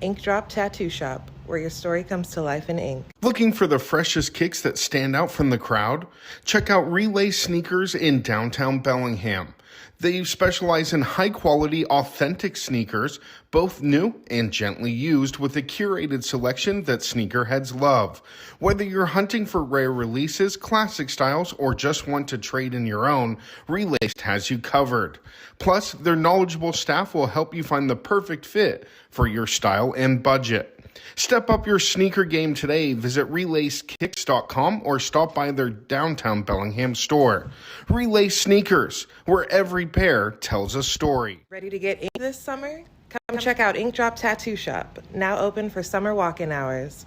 Ink Drop Tattoo Shop, where your story comes to life in ink. Looking for the freshest kicks that stand out from the crowd? Check out Relay Sneakers in downtown Bellingham. They specialize in high-quality, authentic sneakers, both new and gently used, with a curated selection that sneakerheads love. Whether you're hunting for rare releases, classic styles, or just want to trade in your own, Relay has you covered. Plus, their knowledgeable staff will help you find the perfect fit for your style and budget. Step up your sneaker game today. Visit RelaysKicks.com or stop by their downtown Bellingham store. Relay Sneakers, where every pair tells a story. Ready to get ink this summer? Come check out Ink Drop Tattoo Shop, now open for summer walk-in hours.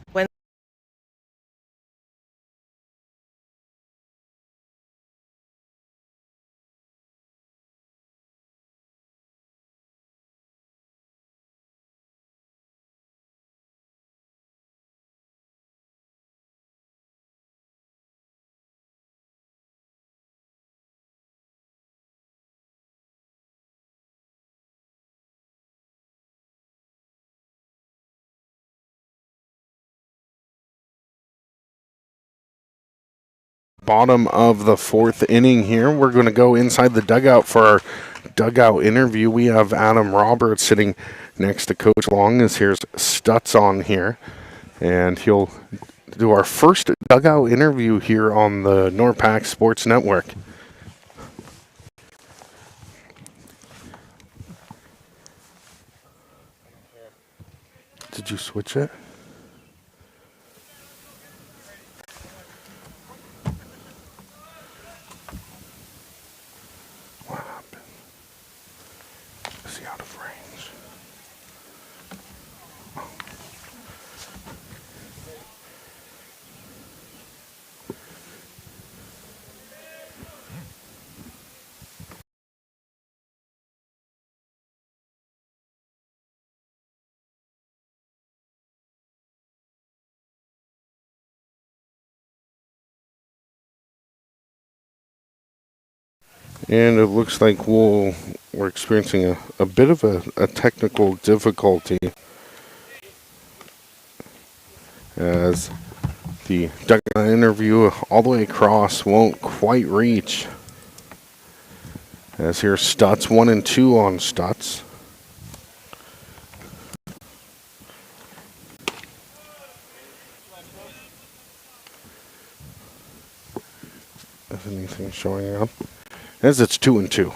Bottom of the fourth inning here. We're going to go inside the dugout for our dugout interview. We have Adam Roberts sitting next to Coach Long, as here's Stutz on here. And he'll do our first dugout interview here on the NORPAC Sports Network. Did you switch it? What happened? Is he out of range? And it looks like we're experiencing a bit of a technical difficulty as the dugout interview all the way across won't quite reach. As here's Stutz, 1 and 2 on Stutz. Is anything showing up? As it's 2 and 2.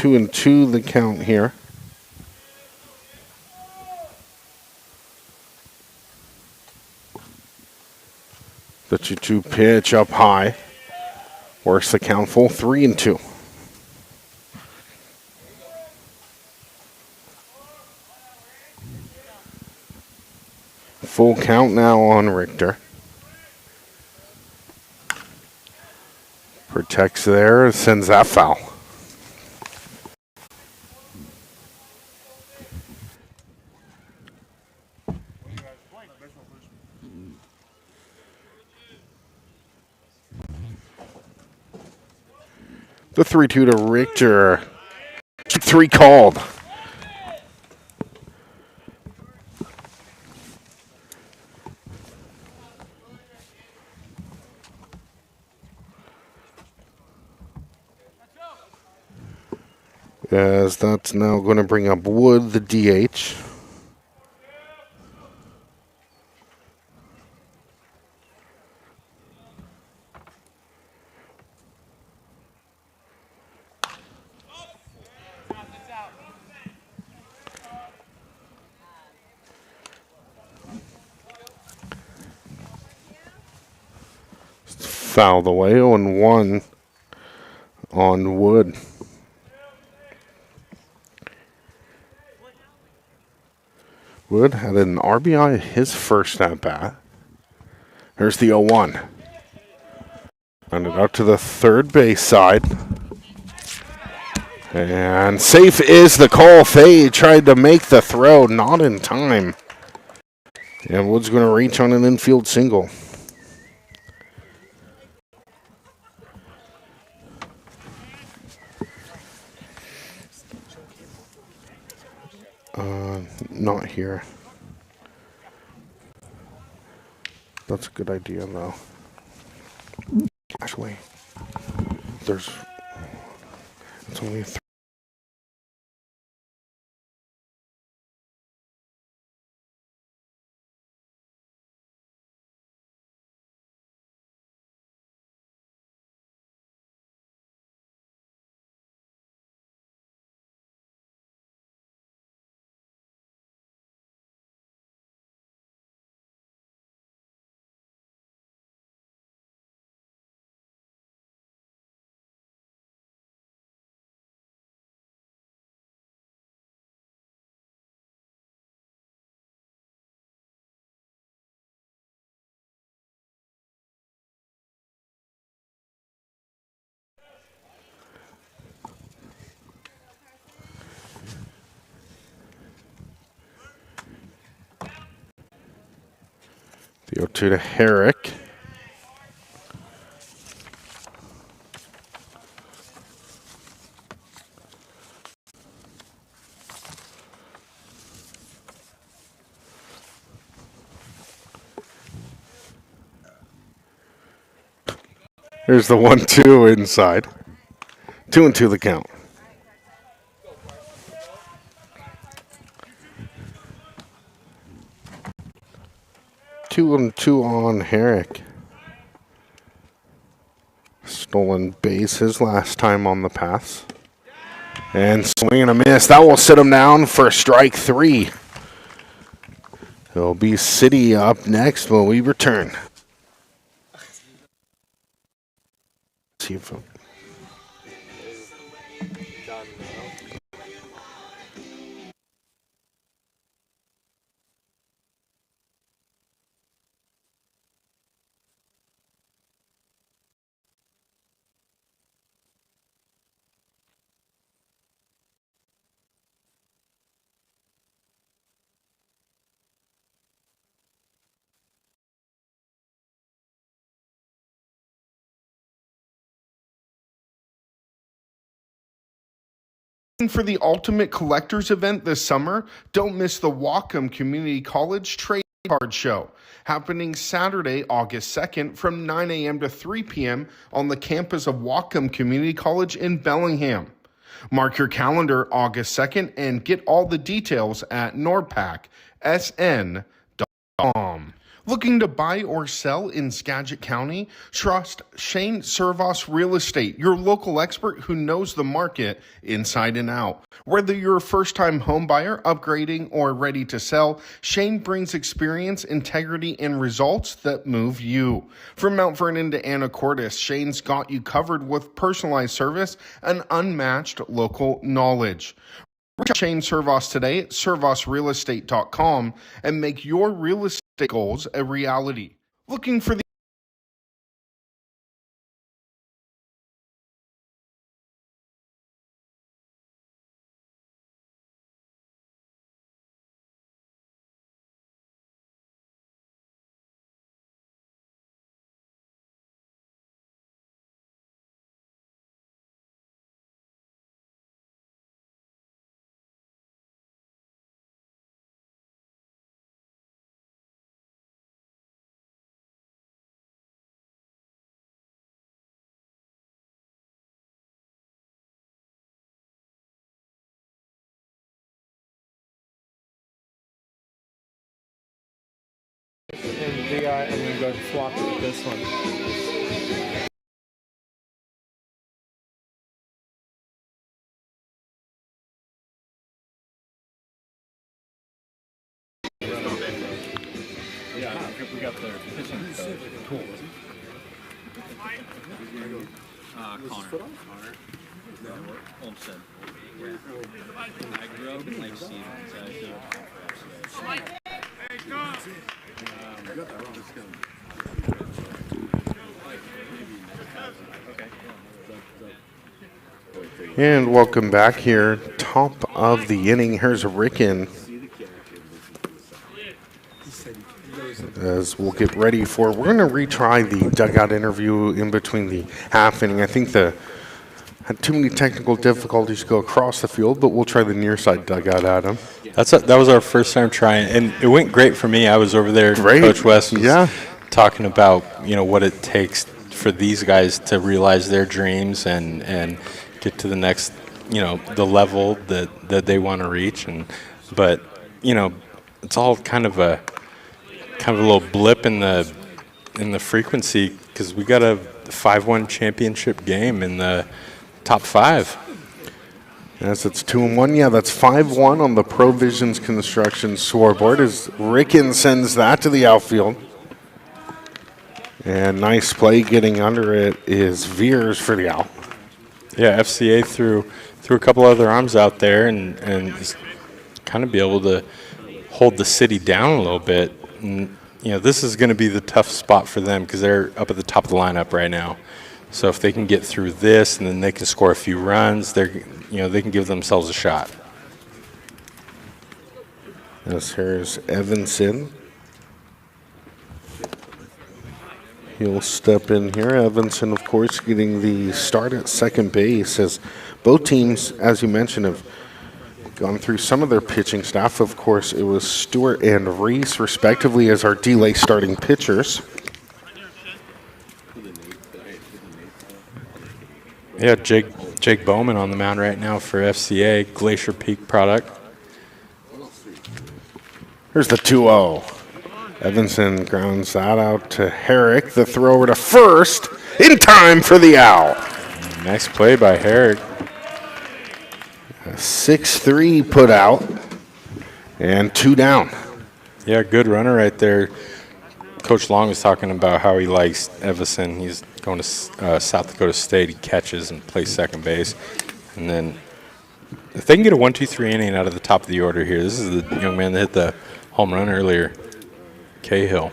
2-2 the count here. The 2-2 pitch up high. Works the count full 3-2. Full count now on Richter. Protects there, sends that foul. The 3-2 to Richter. 3 called. As that's now going to bring up Wood, the DH. Fouled away, 0-1 on Wood. Wood had an RBI his first at bat. There's the 0-1. And it out to the third base side. And safe is the call. Fay tried to make the throw, not in time. And Wood's going to reach on an infield single. Not here. That's a good idea, though. Actually, it's only a the 0-2 to Herrick. There's the 1-2 inside. 2-2 the count. Two and two on Herrick. Stolen base his last time on the pass. And swing and a miss. That will sit him down for strike 3. It'll be City up next when we return. See if For the ultimate collectors event this summer, don't miss the Whatcom Community College Trade Card Show, happening Saturday, August 2nd from 9 a.m. to 3 p.m. on the campus of Whatcom Community College in Bellingham. Mark your calendar August 2nd and get all the details at nordpacsn.com. Looking to buy or sell in Skagit County? Trust Shane Servos Real Estate, your local expert who knows the market inside and out. Whether you're a first-time home buyer, upgrading, or ready to sell, Shane brings experience, integrity, and results that move you. From Mount Vernon to Anacortes, Shane's got you covered with personalized service and unmatched local knowledge. Reach out to Shane Servos today at servosrealestate.com and make your real estate goals a reality. Looking for the And big eye, I'm gonna go and swap it with this one. Yeah, we got the pitching coach. Cool. Connor. Olmsted. Yeah. I grew up in Lake Stevens. I did And welcome back here. Top of the inning. Here's Ricken. As we'll get ready for, we're going to retry the dugout interview in between the half inning. I think had too many technical difficulties to go across the field, but we'll try the near side dugout, Adam. That was our first time trying, and it went great for me. I was over there. Great. Coach West was talking about what it takes for these guys to realize their dreams and get to the next the level that they want to reach. But it's all kind of a little blip in the frequency, because we got a 5-1 championship game in the top 5. Yes, it's 2-1. Yeah, that's 5-1 on the Provisions Construction scoreboard as Ricken sends that to the outfield. And nice play getting under it is Veers for the out. Yeah, FCA threw a couple other arms out there and kind of be able to hold the city down a little bit. And, this is going to be the tough spot for them because they're up at the top of the lineup right now. So if they can get through this and then they can score a few runs, they can give themselves a shot. Yes, here's Evanson. He'll step in here. Evanson, of course, getting the start at second base, as both teams, as you mentioned, have gone through some of their pitching staff. Of course, it was Stewart and Reese, respectively, as our delay starting pitchers. Yeah, Jake Bowman on the mound right now for FCA, Glacier Peak product. Here's the 2-0. Evanson grounds that out to Herrick. The throw over to first in time for the out. Nice play by Herrick. A 6-3 put out and 2 down. Yeah, good runner right there. Coach Long was talking about how he likes Evanson. He's going to South Dakota State. He catches and plays second base. And then if they can get a 1-2-3 inning out of the top of the order here, this is the young man that hit the home run earlier, Cahill.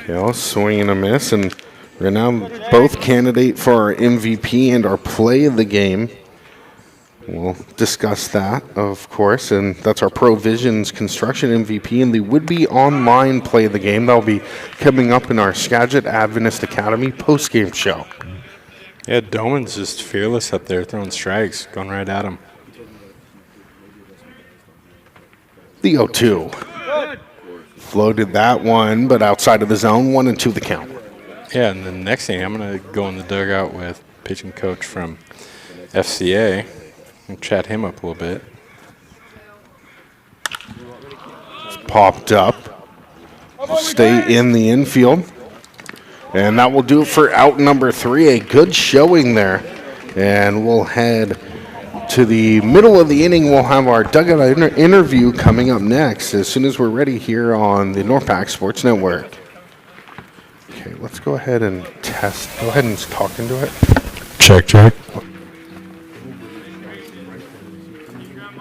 Cahill swing and a miss, and right now both candidate for our MVP and our play of the game. We'll discuss that, of course, and that's our Provisions Construction MVP and the would-be online play of the game. That'll be coming up in our Skagit Adventist Academy post-game show. Yeah, Doman's just fearless up there, throwing strikes, going right at him. The 0-2. Floated that one, but outside of the zone, 1-2 the count. Yeah, and the next thing, I'm going to go in the dugout with pitching coach from FCA and chat him up a little bit. It's popped up. Stay in the infield. And that will do it for out number 3. A good showing there. And we'll head to the middle of the inning. We'll have our dugout interview coming up next as soon as we're ready here on the NORPAC Sports Network. Okay, let's go ahead and test. Go ahead and talk into it. Check.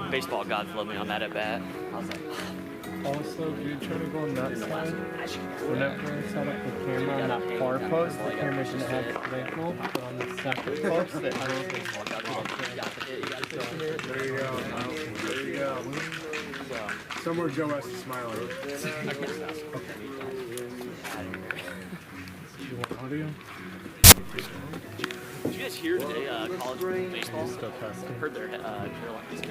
Baseball gods love me on that at bat. I was like, Also, if you're trying to go on that side, whenever I set up the camera on that far post, the camera should have the angle, but on the second post, I don't think There you go. There you go. Somewhere Joe has to smile at it. you want audio. did you guys hear today college baseball? Still testing. Heard their Carolina's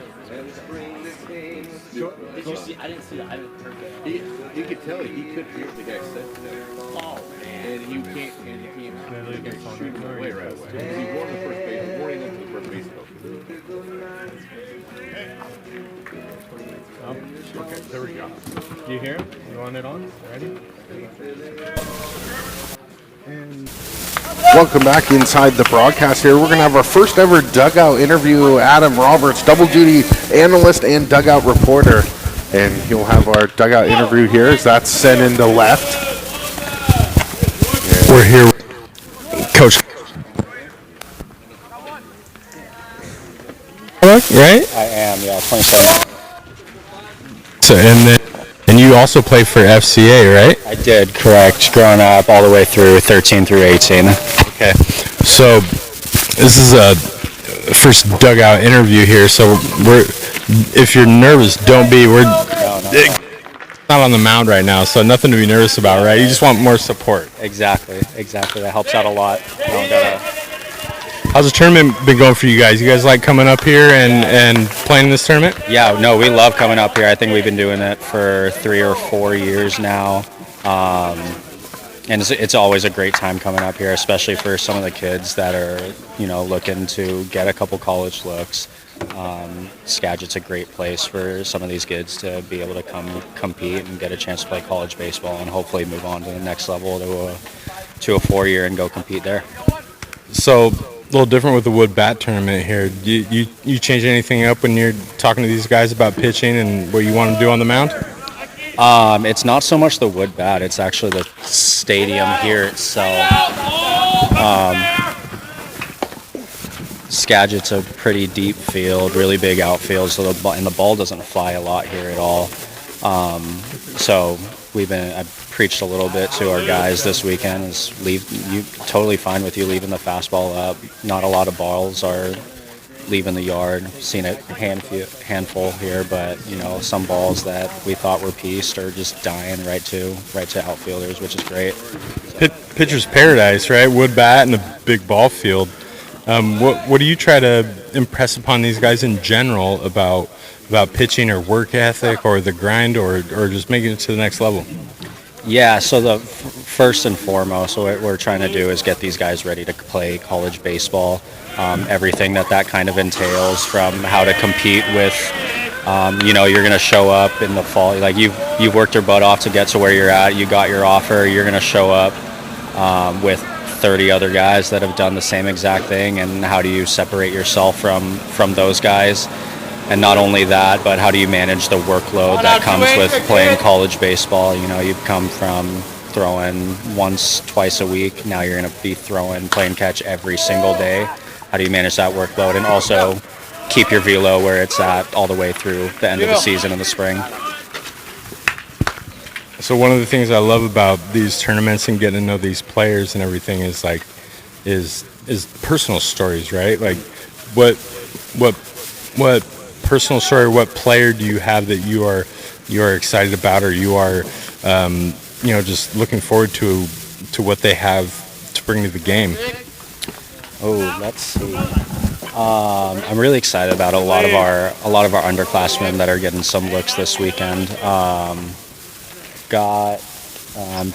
Did you see? I didn't see that. I haven't heard that. You could tell he couldn't hear what the guy said today. Oh man. And you can't shoot him away right away. He warned the first base, warning him to the first base coach. Oh, okay, there we go. You hear him? You want it on? Ready? And Welcome back inside the broadcast here. We're going to have our first ever dugout interview. Adam Roberts, double duty analyst and dugout reporter. And he'll have our dugout interview here as that's sent into left. We're here, Coach. Right? I am, yeah, 27. So, and you also play for FCA, right? I did, correct. Growing up all the way through 13 through 18. Okay. So this is a first dugout interview here. So if you're nervous, don't be. We're not on the mound right now, so nothing to be nervous about, right? You just want more support. Exactly. That helps out a lot. You don't gotta... How's the tournament been going for you guys? You guys like coming up here and playing this tournament? Yeah, no, we love coming up here. I think we've been doing it for 3 or 4 years now. And it's always a great time coming up here, especially for some of the kids that are, looking to get a couple college looks. Skagit's a great place for some of these kids to be able to come compete and get a chance to play college baseball and hopefully move on to the next level to a 4-year and go compete there. So, a little different with the wood bat tournament here. You change anything up when you're talking to these guys about pitching and what you want to do on the mound? It's not so much the wood bat, it's actually the stadium here itself. Skagit's a pretty deep field, really big outfield, so the ball doesn't fly a lot here at all. So I preached a little bit to our guys this weekend. Totally fine with you leaving the fastball up. Not a lot of balls are leaving the yard. Seen a handful here, but some balls that we thought were pieced are just dying right to outfielders, which is great. Pitcher's paradise, right? Wood bat and a big ball field. What do you try to impress upon these guys in general about pitching or work ethic or the grind or just making it to the next level? Yeah, so the first and foremost, what we're trying to do is get these guys ready to play college baseball. Everything that kind of entails, from how to compete with, you're going to show up in the fall. Like you've worked your butt off to get to where you're at. You got your offer. You're going to show up with 30 other guys that have done the same exact thing, and how do you separate yourself from those guys? And not only that, but how do you manage the workload that comes with playing college baseball? You've come from throwing once, twice a week. Now you're going to be playing catch every single day. How do you manage that workload and also keep your velo where it's at all the way through the end of the season in the spring? So one of the things I love about these tournaments and getting to know these players and everything is personal stories, right? Like what personal story, what player do you have that you are excited about, or you are just looking forward to what they have to bring to the game? Oh, let's see. I'm really excited about a lot of our underclassmen that are getting some looks this weekend. Got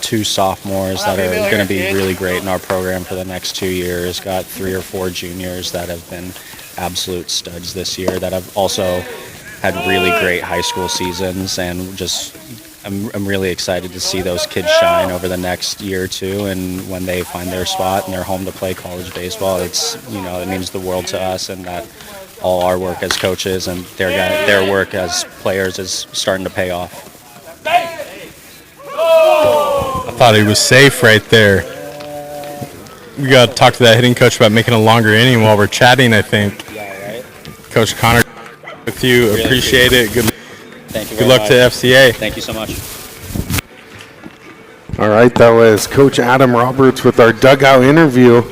2 sophomores that are going to be really great in our program for the next 2 years. Got 3 or 4 juniors that have been absolute studs this year that have also had really great high school seasons, and just I'm really excited to see those kids shine over the next year or two, and when they find their spot and they're home to play college baseball, it means the world to us, and that all our work as coaches and their work as players is starting to pay off. I thought he was safe right there. We got to talk to that hitting coach about making a longer inning while we're chatting, I think. Yeah, right. Coach Connor, with you. Really appreciate it. Thank you. Good luck to FCA. Thank you so much. All right, that was Coach Adam Roberts with our dugout interview.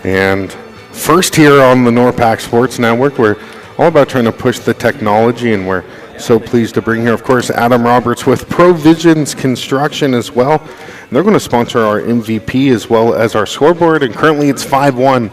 And first here on the NORPAC Sports Network, we're all about trying to push the technology, and we're so pleased to bring here, of course, Adam Roberts with Provisions Construction as well. And they're going to sponsor our MVP as well as our scoreboard, and currently it's 5-1.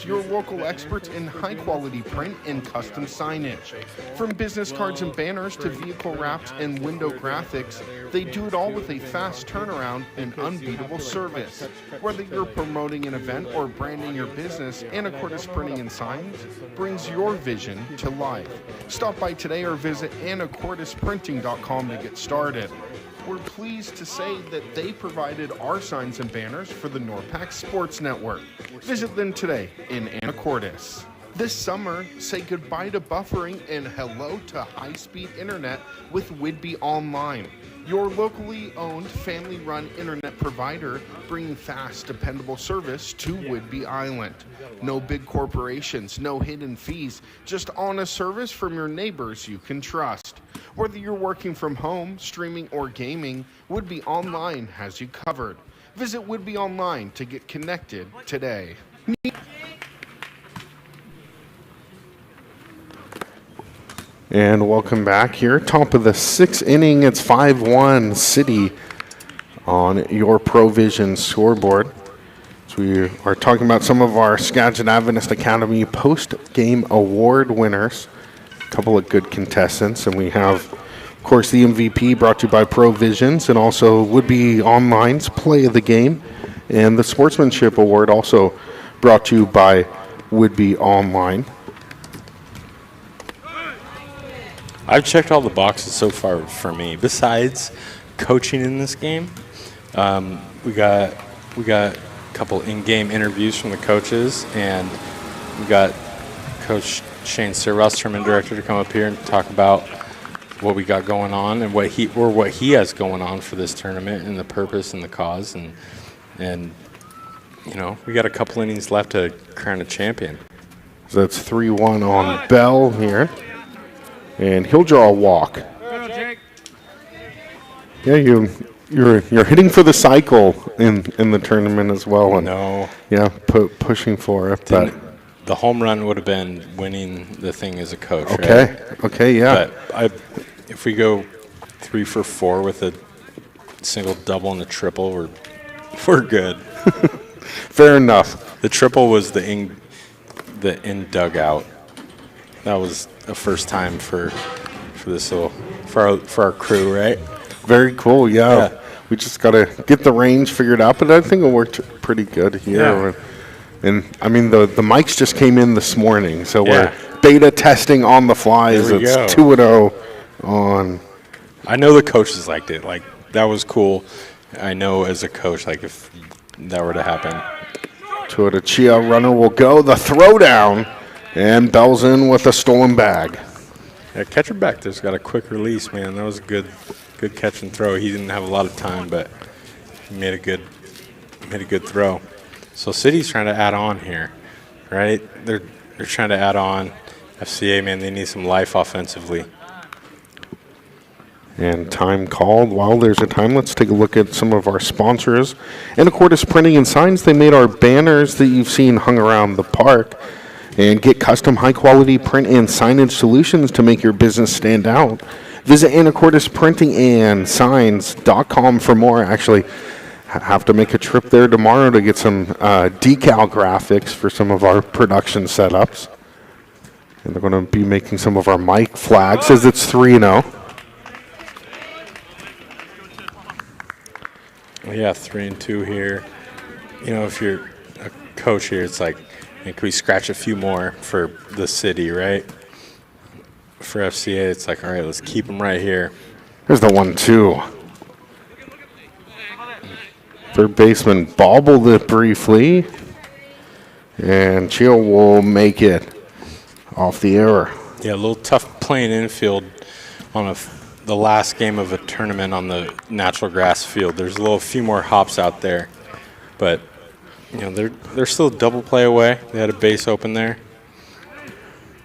Your local experts in high-quality print and custom signage. From business cards and banners to vehicle wraps and window graphics, they do it all with a fast turnaround and unbeatable service. Whether you're promoting an event or branding your business, Anacortes Printing and Signs brings your vision to life. Stop by today or visit anacortesprinting.com to get started. We're pleased to say that they provided our signs and banners for the NORPAC Sports Network. Visit them today in Anacortes. This summer, say goodbye to buffering and hello to high-speed internet with Whidbey Online, your locally owned, family-run internet provider, bringing fast, dependable service to Whidbey Island. No big corporations, no hidden fees, just honest service from your neighbors you can trust. Whether you're working from home, streaming, or gaming, Whidbey Online has you covered. Visit Whidbey Online to get connected today. And welcome back here. Top of the 6th inning. It's 5-1 City on your Provision scoreboard. So we are talking about some of our Skagit Adventist Academy post-game award winners. A couple of good contestants. And we have, of course, the MVP brought to you by Provisions, and also Whidbey Online's Play of the Game. And the Sportsmanship Award also brought to you by Whidbey Online. I've checked all the boxes so far for me. Besides coaching in this game, we got a couple in-game interviews from the coaches, and we got Coach Shane Servos, tournament director, to come up here and talk about what we got going on and what he has going on for this tournament and the purpose and the cause, and you know, we got a couple innings left to crown a champion. So that's 3-1 on Bell here. And he'll draw a walk. Yeah, you're hitting for the cycle in the tournament as well. And no. Yeah, pushing for it. But the home run would have been winning the thing as a coach. Okay. Right? Okay. Yeah. But if we go 3 for 4 with a single, double, and a triple, we're good. Fair enough. The triple was the in dugout. That was a first time for this for our crew, right? Very cool. Yeah. We just got to get the range figured out, but I think it worked pretty good here. Yeah. And I mean, the mics just came in this morning, so we're beta testing on the fly. It's 2-0 on. I know the coaches liked it. Like, that was cool. I know as a coach, like, if that were to happen. 2-0 Chia runner will go. The throwdown. And Bell's in with a stolen bag. Yeah, catcher back there's got a quick release, man. That was a good catch and throw. He didn't have a lot of time, but he made a good throw. So City's trying to add on here, right? They're trying to add on. FCA, man, they need some life offensively. And time called. While there's a time, let's take a look at some of our sponsors. Anacortes Printing and Signs, they made our banners that you've seen hung around the park. And get custom high-quality print and signage solutions to make your business stand out. Visit anacortesprintingandsigns.com for more. Actually, have to make a trip there tomorrow to get some decal graphics for some of our production setups. And they're going to be making some of our mic flags as it's 3-0. Yeah, 3-2 here. You know, if you're a coach here, it's like, can we scratch a few more for the city, right? For FCA, it's like, all right, let's keep them right here. Here's the 1-2. Third baseman bobbled it briefly. And Chio will make it off the error. Yeah, a little tough playing infield on the last game of a tournament on the natural grass field. There's a few more hops out there, but you know they're still a double play away. They had a base open there.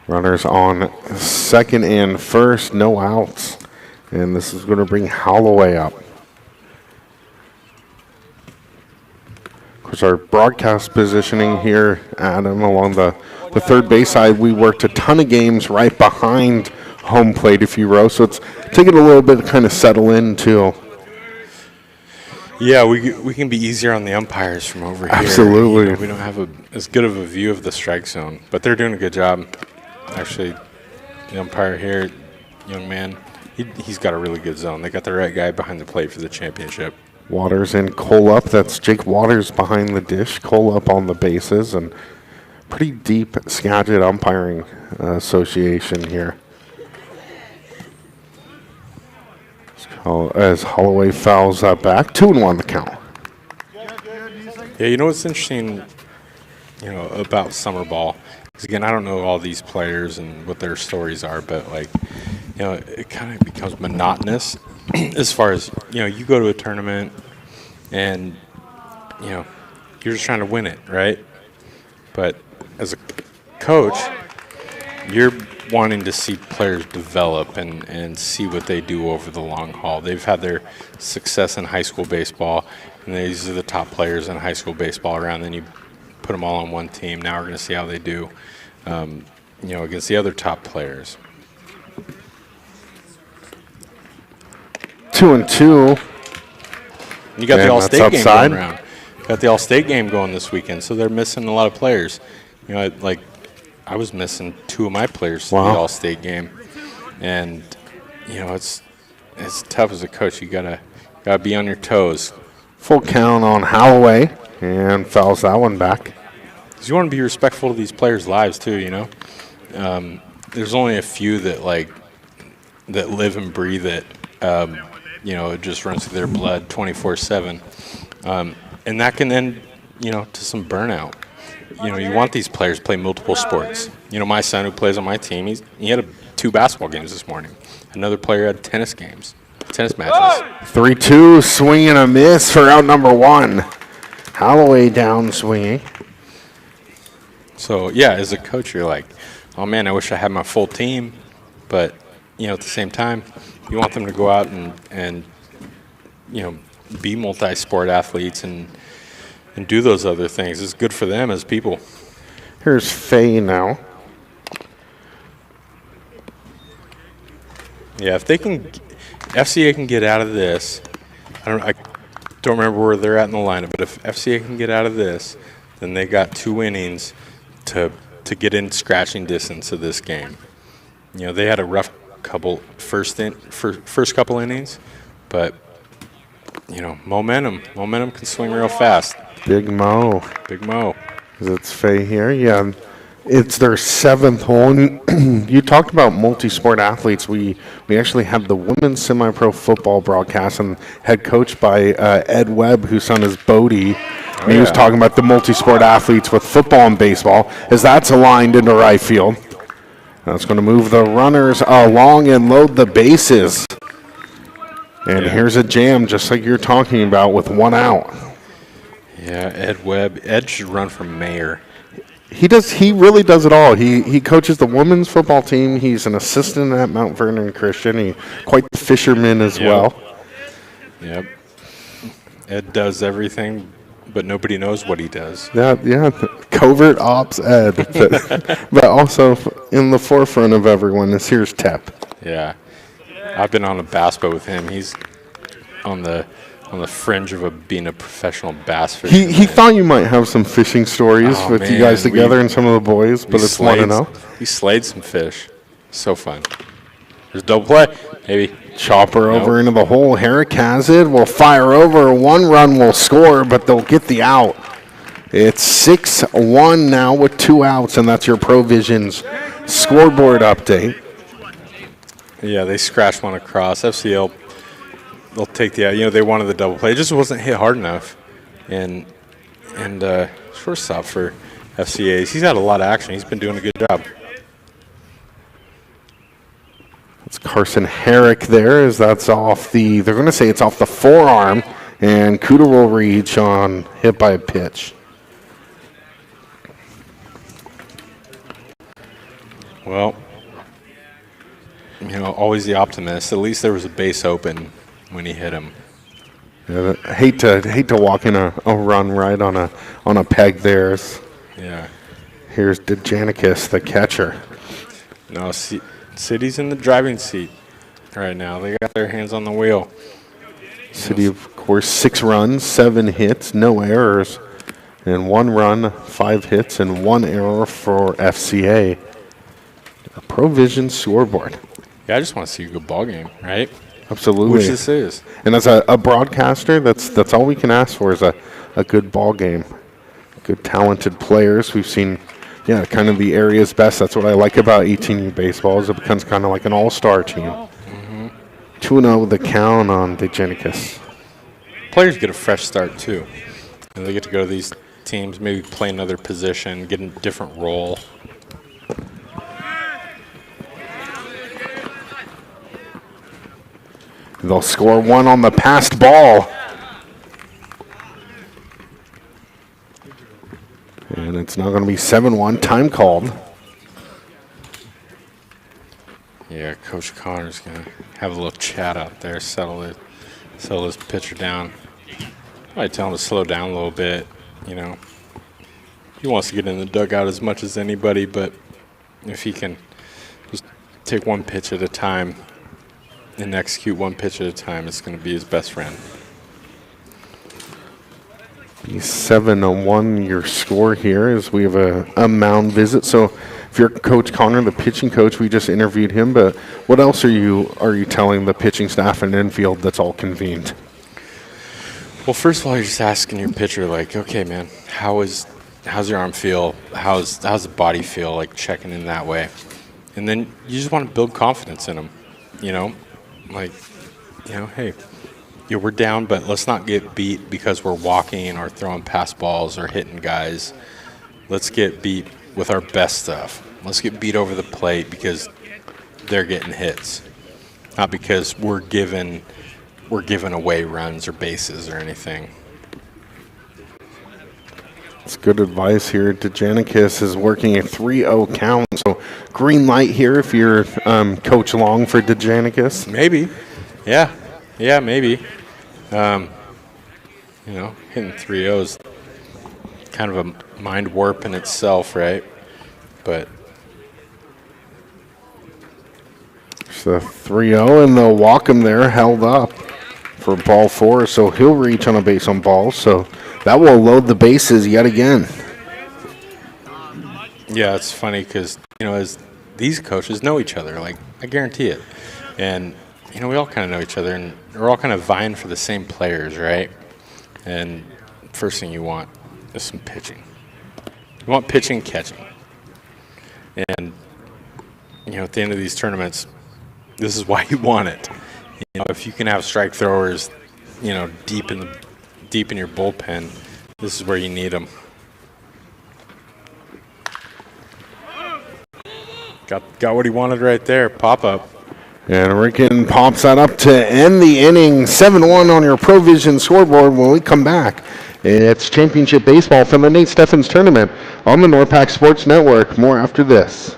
Runners on second and first, no outs, and this is going to bring Holloway up. Of course, our broadcast positioning here, Adam, along the third base side, we worked a ton of games right behind home plate, if you will. So it's taking a little bit to kind of settle in, too. Yeah, we can be easier on the umpires from over here. Absolutely. You know, we don't have as good of a view of the strike zone, but they're doing a good job. Actually, the umpire here, young man, he's got a really good zone. They got the right guy behind the plate for the championship. Waters and Cole up. That's Jake Waters behind the dish. Cole up on the bases, and pretty deep Skagit umpiring association here. As Holloway fouls back, 2-1 the count. Yeah, you know what's interesting, you know, about summer ball? Because again, I don't know all these players and what their stories are, but like, you know, it kind of becomes monotonous as far as, you know, you go to a tournament and, you know, you're just trying to win it, right? But as a coach, you're wanting to see players develop and see what they do over the long haul. They've had their success in high school baseball, and these are the top players in high school baseball around. Then you put them all on one team. Now we're going to see how they do, you know, against the other top players. 2-2. You got the And All-State that's game upside. going around. Got the All-State game going this weekend, so they're missing a lot of players. You know, like I was missing 2 of my players to the All-State game, and you know it's tough as a coach. You gotta be on your toes. Full count on Holloway, and fouls that one back. Because you want to be respectful to these players' lives too. You know, there's only a few that that live and breathe it. You know, it just runs through their blood 24/7, and that can end, you know, to some burnout. You know, you want these players to play multiple sports. You know, my son who plays on my team, he had 2 basketball games this morning. Another player had tennis matches. 3-2, swing and a miss for out number 1. Holloway down swinging. So, yeah, as a coach, you're like, oh, man, I wish I had my full team. But, you know, at the same time, you want them to go out and you know, be multi-sport athletes and do those other things. It's good for them as people. Here's Faye now. Yeah, if FCA can get out of this, I don't remember where they're at in the lineup, but if FCA can get out of this, then they got 2 innings to get in scratching distance of this game. You know, they had a rough first couple innings, but you know, momentum can swing real fast. Big Mo. It's Faye here. Yeah, it's their 7th hole. And you talked about multi-sport athletes. We actually have the women's semi-pro football broadcast and head coach by Ed Webb, whose son is Bodie. And he was talking about the multi-sport athletes with football and baseball, as that's aligned into right field. That's going to move the runners along and load the bases. And here's a jam, just like you're talking about, with 1 out. Yeah, Ed Webb. Ed should run for mayor. He really does it all. He coaches the women's football team. He's an assistant at Mount Vernon Christian. He quite the fisherman as well. Yep. Ed does everything, but nobody knows what he does. Yeah, covert ops Ed, but also in the forefront of everyone is here's Tep. Yeah. I've been on a bass boat with him. He's on the fringe of being a professional bass fisherman. He thought you might have some fishing stories with you guys together and some of the boys, but it's fun to know. We slayed some fish. So fun. There's a double play. Maybe. Chopper over into the hole. Herrick has it. Will fire over. One run will score, but they'll get the out. It's 6-1 now with 2 outs, and that's your Provisions scoreboard update. Yeah, they scratched one across. FCL, they'll take the out. You know, they wanted the double play. It just wasn't hit hard enough. And shortstop for FCA's. He's had a lot of action. He's been doing a good job. It's Carson Herrick there, as that's off the, they're going to say it's off the forearm, and Cooter will reach on hit by a pitch. Well, you know, always the optimist. At least there was a base open when he hit him. Yeah, I hate to walk in a run right on a peg there. Yeah. Here's DeJanicus, the catcher. No, City's in the driving seat right now. They got their hands on the wheel. City, of course, 6 runs, 7 hits, no errors, and 1 run, 5 hits, and 1 error for FCA. A Provision scoreboard. Yeah, I just want to see a good ball game, right? Absolutely. Which this is. And as a broadcaster, that's all we can ask for is a good ball game. Good talented players. We've seen, yeah, kind of the area's best. That's what I like about 18U baseball is it becomes kind of like an all-star team. Mm-hmm. 2-0 the count on DeJanicus. Players get a fresh start, too. And they get to go to these teams, maybe play another position, get a different role. They'll score 1 on the passed ball. And it's now going to be 7-1, time called. Yeah, Coach Connor's going to have a little chat out there, settle his pitcher down. Might tell him to slow down a little bit, you know. He wants to get in the dugout as much as anybody, but if he can just take one pitch at a time and execute one pitch at a time, it's going to be his best friend. 7-1 your score here as we have a mound visit. So if you're Coach Connor, the pitching coach, we just interviewed him, but what else are you telling the pitching staff and infield that's all convened? Well, first of all, you're just asking your pitcher, like, okay, man, how's your arm feel? How's the body feel? Like checking in that way. And then you just want to build confidence in them, you know? Like, you know, hey, yeah, we're down, but let's not get beat because we're walking or throwing pass balls or hitting guys. Let's get beat with our best stuff. Let's get beat over the plate because they're getting hits, not because we're giving away runs or bases or anything. It's good advice here. DeJanicus is working a 3-0 count, so green light here if you're Coach Long for DeJanicus. Maybe, yeah, maybe. You know, hitting 3-0 is kind of a mind warp in itself, right? But it's a 3-0, and they'll walk him there, held up for ball 4, so he'll reach on a base on ball, so that will load the bases yet again. Yeah, it's funny because, you know, as these coaches know each other, like, I guarantee it. And, you know, we all kind of know each other, and we're all kind of vying for the same players, right? And first thing you want is some pitching. You want pitching, catching. And, you know, at the end of these tournaments, this is why you want it. You know, if you can have strike throwers, you know, deep in your bullpen, this is where you need them. Got what he wanted right there, pop-up. And Ricken pops that up to end the inning. 7-1 on your Provision scoreboard. When we come back, It's championship baseball from the Nate Steffans tournament on the NORPAC Sports Network. More after this.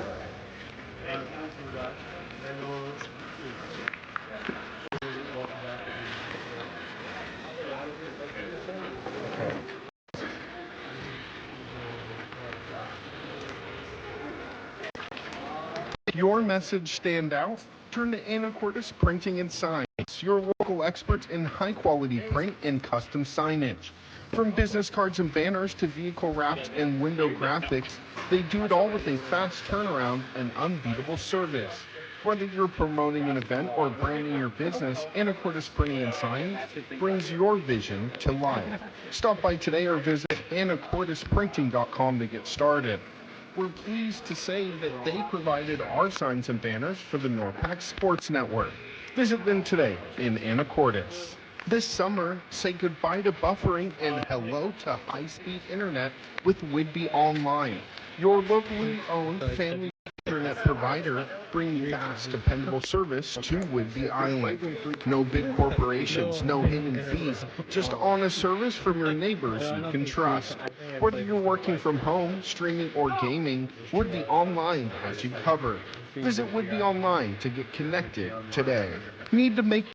Your message stand out? Turn to Anacortes Printing and Signs, your local experts in high-quality print and custom signage. From business cards and banners to vehicle wraps and window graphics, they do it all with a fast turnaround and unbeatable service. Whether you're promoting an event or branding your business, Anacortes Printing and Signs brings your vision to life. Stop by today or visit anacortesprinting.com to get started. We're pleased to say that they provided our signs and banners for the NORPAC Sports Network. Visit them today in Anacortes. This summer, say goodbye to buffering and hello to high-speed internet with Whidbey Online, your locally owned family internet provider bringing fast, dependable service to Whidbey Island. No big corporations, no hidden fees, just honest service from your neighbors you can trust. Whether you're working from home, streaming, or gaming, Whidbey Online has you covered. Visit Whidbey Online to get connected today. Need to make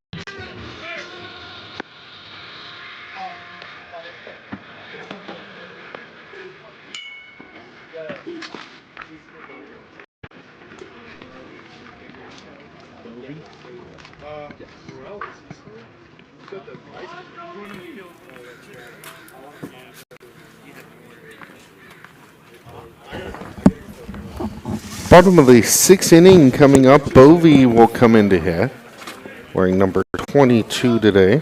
bottom of the sixth inning coming up. Bovey will come in to hit, wearing number 22 today.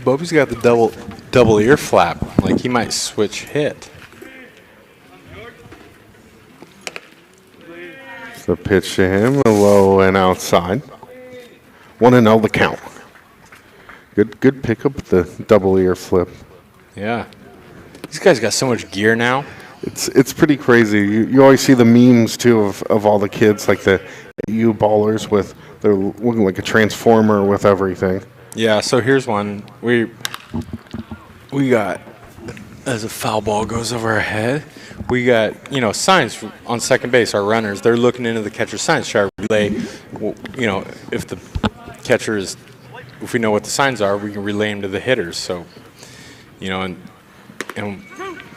Bobby's got the double ear flap, like he might switch hit. The pitch to him, a low and outside. 1-0 the count. Good pickup with the double ear flip. Yeah. These guys got so much gear now. It's pretty crazy. You always see the memes too of all the kids, like the U ballers with they're looking like a transformer with everything. Yeah, so here's one. We got, as a foul ball goes over our head, we got, signs on second base. Our runners, they're looking into the catcher's signs, try to relay, if the catcher is, if we know what the signs are, we can relay them to the hitters. So, and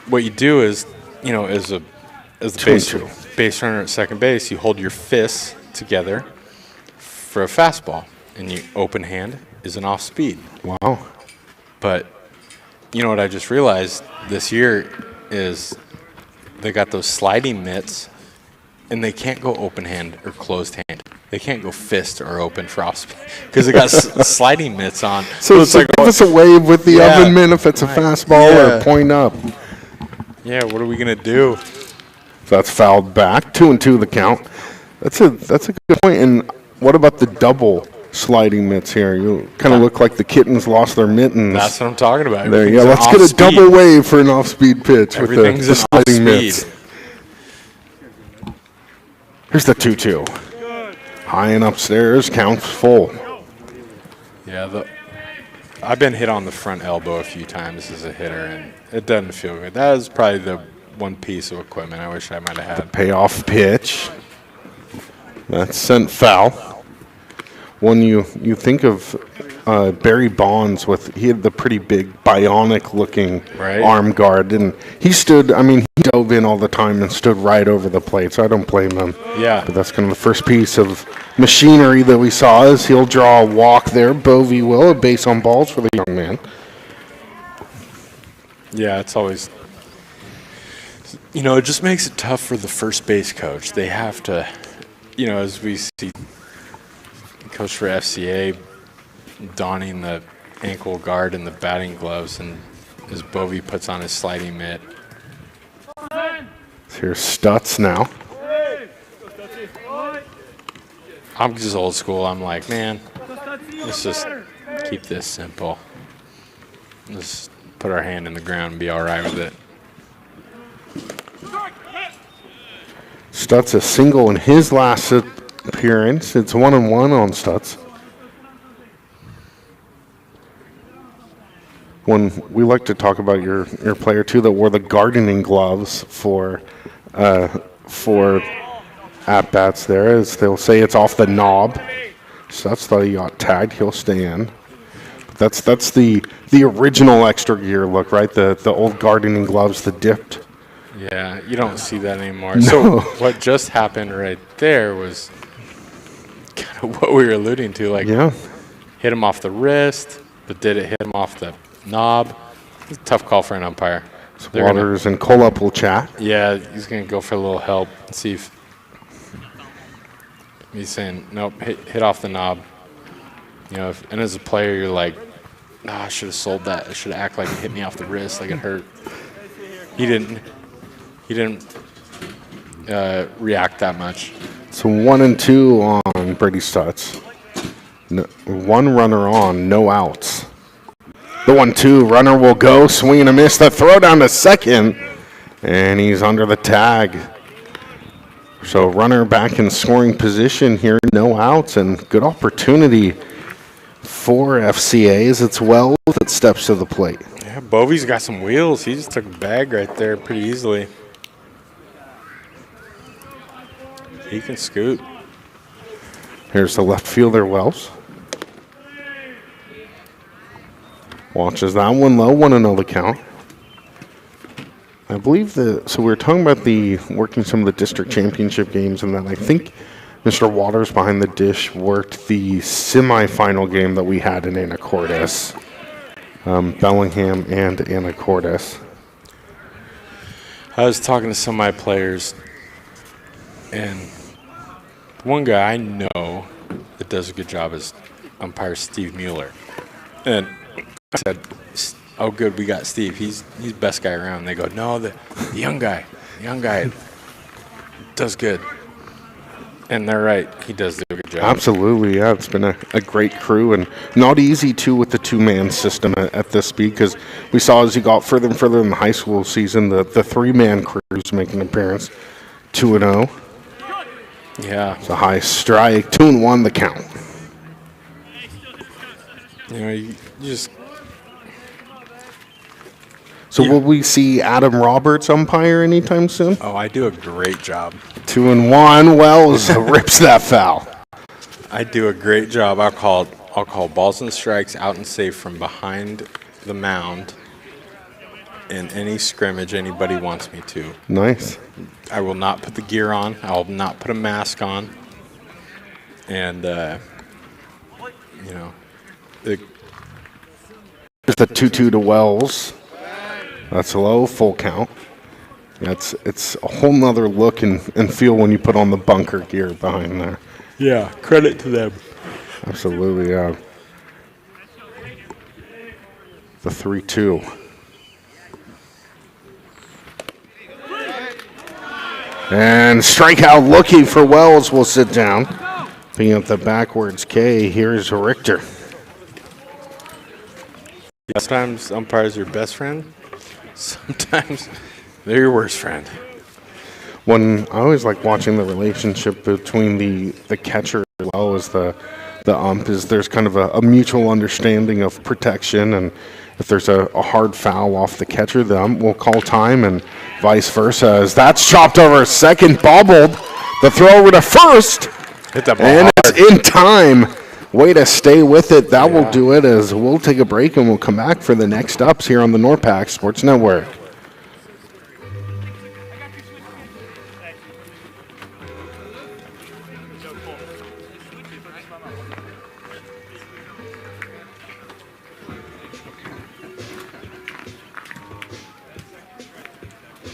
what you do is, as the base runner at second base, you hold your fists together for a fastball, and you open hand is an off speed. Wow. But you know what I just realized this year is they got those sliding mitts, and they can't go open hand or closed hand. They can't go fist or open for off speed because they got sliding mitts on. So it's like give us a wave with the oven mitt if it's a fastball or point up. Yeah, what are we gonna do? So that's fouled back. 2-2 the count. That's a good point. And what about the double sliding mitts here? You kind of look like the kittens lost their mittens. That's what I'm talking about. There, yeah. Let's get a double wave for an off-speed pitch with the sliding mitts. Here's the 2-2. High and upstairs, counts full. Yeah, I've been hit on the front elbow a few times as a hitter, and it doesn't feel good. That is probably the one piece of equipment I wish I might have had. The payoff pitch. That's sent foul. When you think of Barry Bonds he had the pretty big bionic looking arm guard, and he dove in all the time and stood right over the plate, so I don't blame him. Yeah. But that's kind of the first piece of machinery that we saw is he'll draw a walk there. Bovey will, a base on balls for the young man. Yeah, it's always, it just makes it tough for the first base coach. They have to, as we see coach for FCA donning the ankle guard and the batting gloves, and as Bovey puts on his sliding mitt. Here's Stutz now. I'm just old school. I'm like, man, let's just keep this simple. Let's put our hand in the ground and be all right with it. Stutz a single in his last appearance. It's 1-1 on Stutz. When we like to talk about your player too that wore the gardening gloves for at bats there, as they'll say it's off the knob. So that's why he got tagged. He'll stay in. That's the original extra gear look, right? The old gardening gloves, the dipped. Yeah, you don't see that anymore. No. So what just happened right there was kind of what we were alluding to. Like, Yeah. hit him off the wrist, but did it hit him off the knob? It's a tough call for an umpire. So Waters and Coleup will chat. Yeah, he's going to go for a little help and see if he's saying, nope, hit off the knob. You know, and as a player, you're like, I should have sold that. I should have acted like it hit me off the wrist, like it hurt. He didn't react that much. So 1-2 on Brady Stutz. No, one runner on, no outs. The 1-2 runner will go, swing and a miss. The throw down to second, and he's under the tag. So runner back in scoring position here, no outs, and good opportunity for FCA's. It's Wells that steps to the plate. Yeah, Bovey's got some wheels. He just took a bag right there pretty easily. He can scoot. Here's the left fielder, Wells. Watches that one low, 1-0 the count. I believe so we were talking about working some of the district championship games, and then I think Mr. Waters behind the dish worked the semifinal game that we had in Anacortes. Bellingham and Anacortes. I was talking to some of my players, and one guy I know that does a good job is umpire Steve Mueller. And I said, oh, good, we got Steve. He's the best guy around. And they go, no, the young guy does good. And they're right. He does do a good job. Absolutely, yeah. It's been a great crew, and not easy, too, with the two-man system at this speed, because we saw as he got further and further in the high school season, the three-man crews make an appearance, 2-0. Yeah. It's a high strike, 2-1 the count. You know, you just... So will we see Adam Roberts umpire anytime soon? Oh, I do a great job. 2-1. Wells rips that foul. I do a great job. I'll call balls and strikes out and safe from behind the mound in any scrimmage anybody wants me to. Nice. I will not put the gear on. I will not put a mask on. And, you know, just a 2-2 to Wells. That's low, full count. It's a whole nother look and feel when you put on the bunker gear behind there. Yeah, credit to them. Absolutely, yeah. The 3-2. And strikeout looking for Wells will sit down. Picking up the backwards K, here's Richter. Yeah, sometimes umpires are your best friend. Sometimes they're your worst friend. When I always like watching the relationship between the catcher as well as the ump, is there's kind of a mutual understanding of protection, and if there's a hard foul off the catcher, the ump will call time, and vice versa. As that's chopped over second, bobbled, the throw over to first, Hit that ball and hard. it's in time. Way to stay with it. That will do it, as we'll take a break and we'll come back for the next ups here on the NORPAC Sports Network.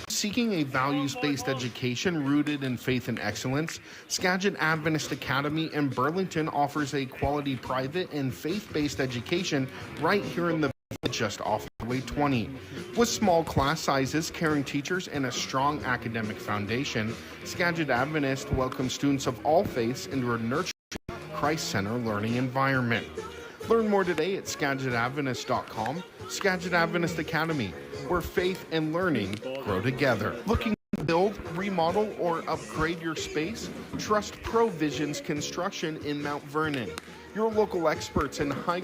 Seeking a values-based education rooted in faith and excellence, Skagit Adventist Academy in Burlington offers a quality private and faith-based education right here in the village just off Highway 20. With small class sizes, caring teachers, and a strong academic foundation, Skagit Adventist welcomes students of all faiths into a nurturing, Christ-centered learning environment. Learn more today at SkagitAdventist.com. Skagit Adventist Academy, where faith and learning grow together. Looking to build, remodel, or upgrade your space? Trust Provisions Construction in Mount Vernon. Your local experts in high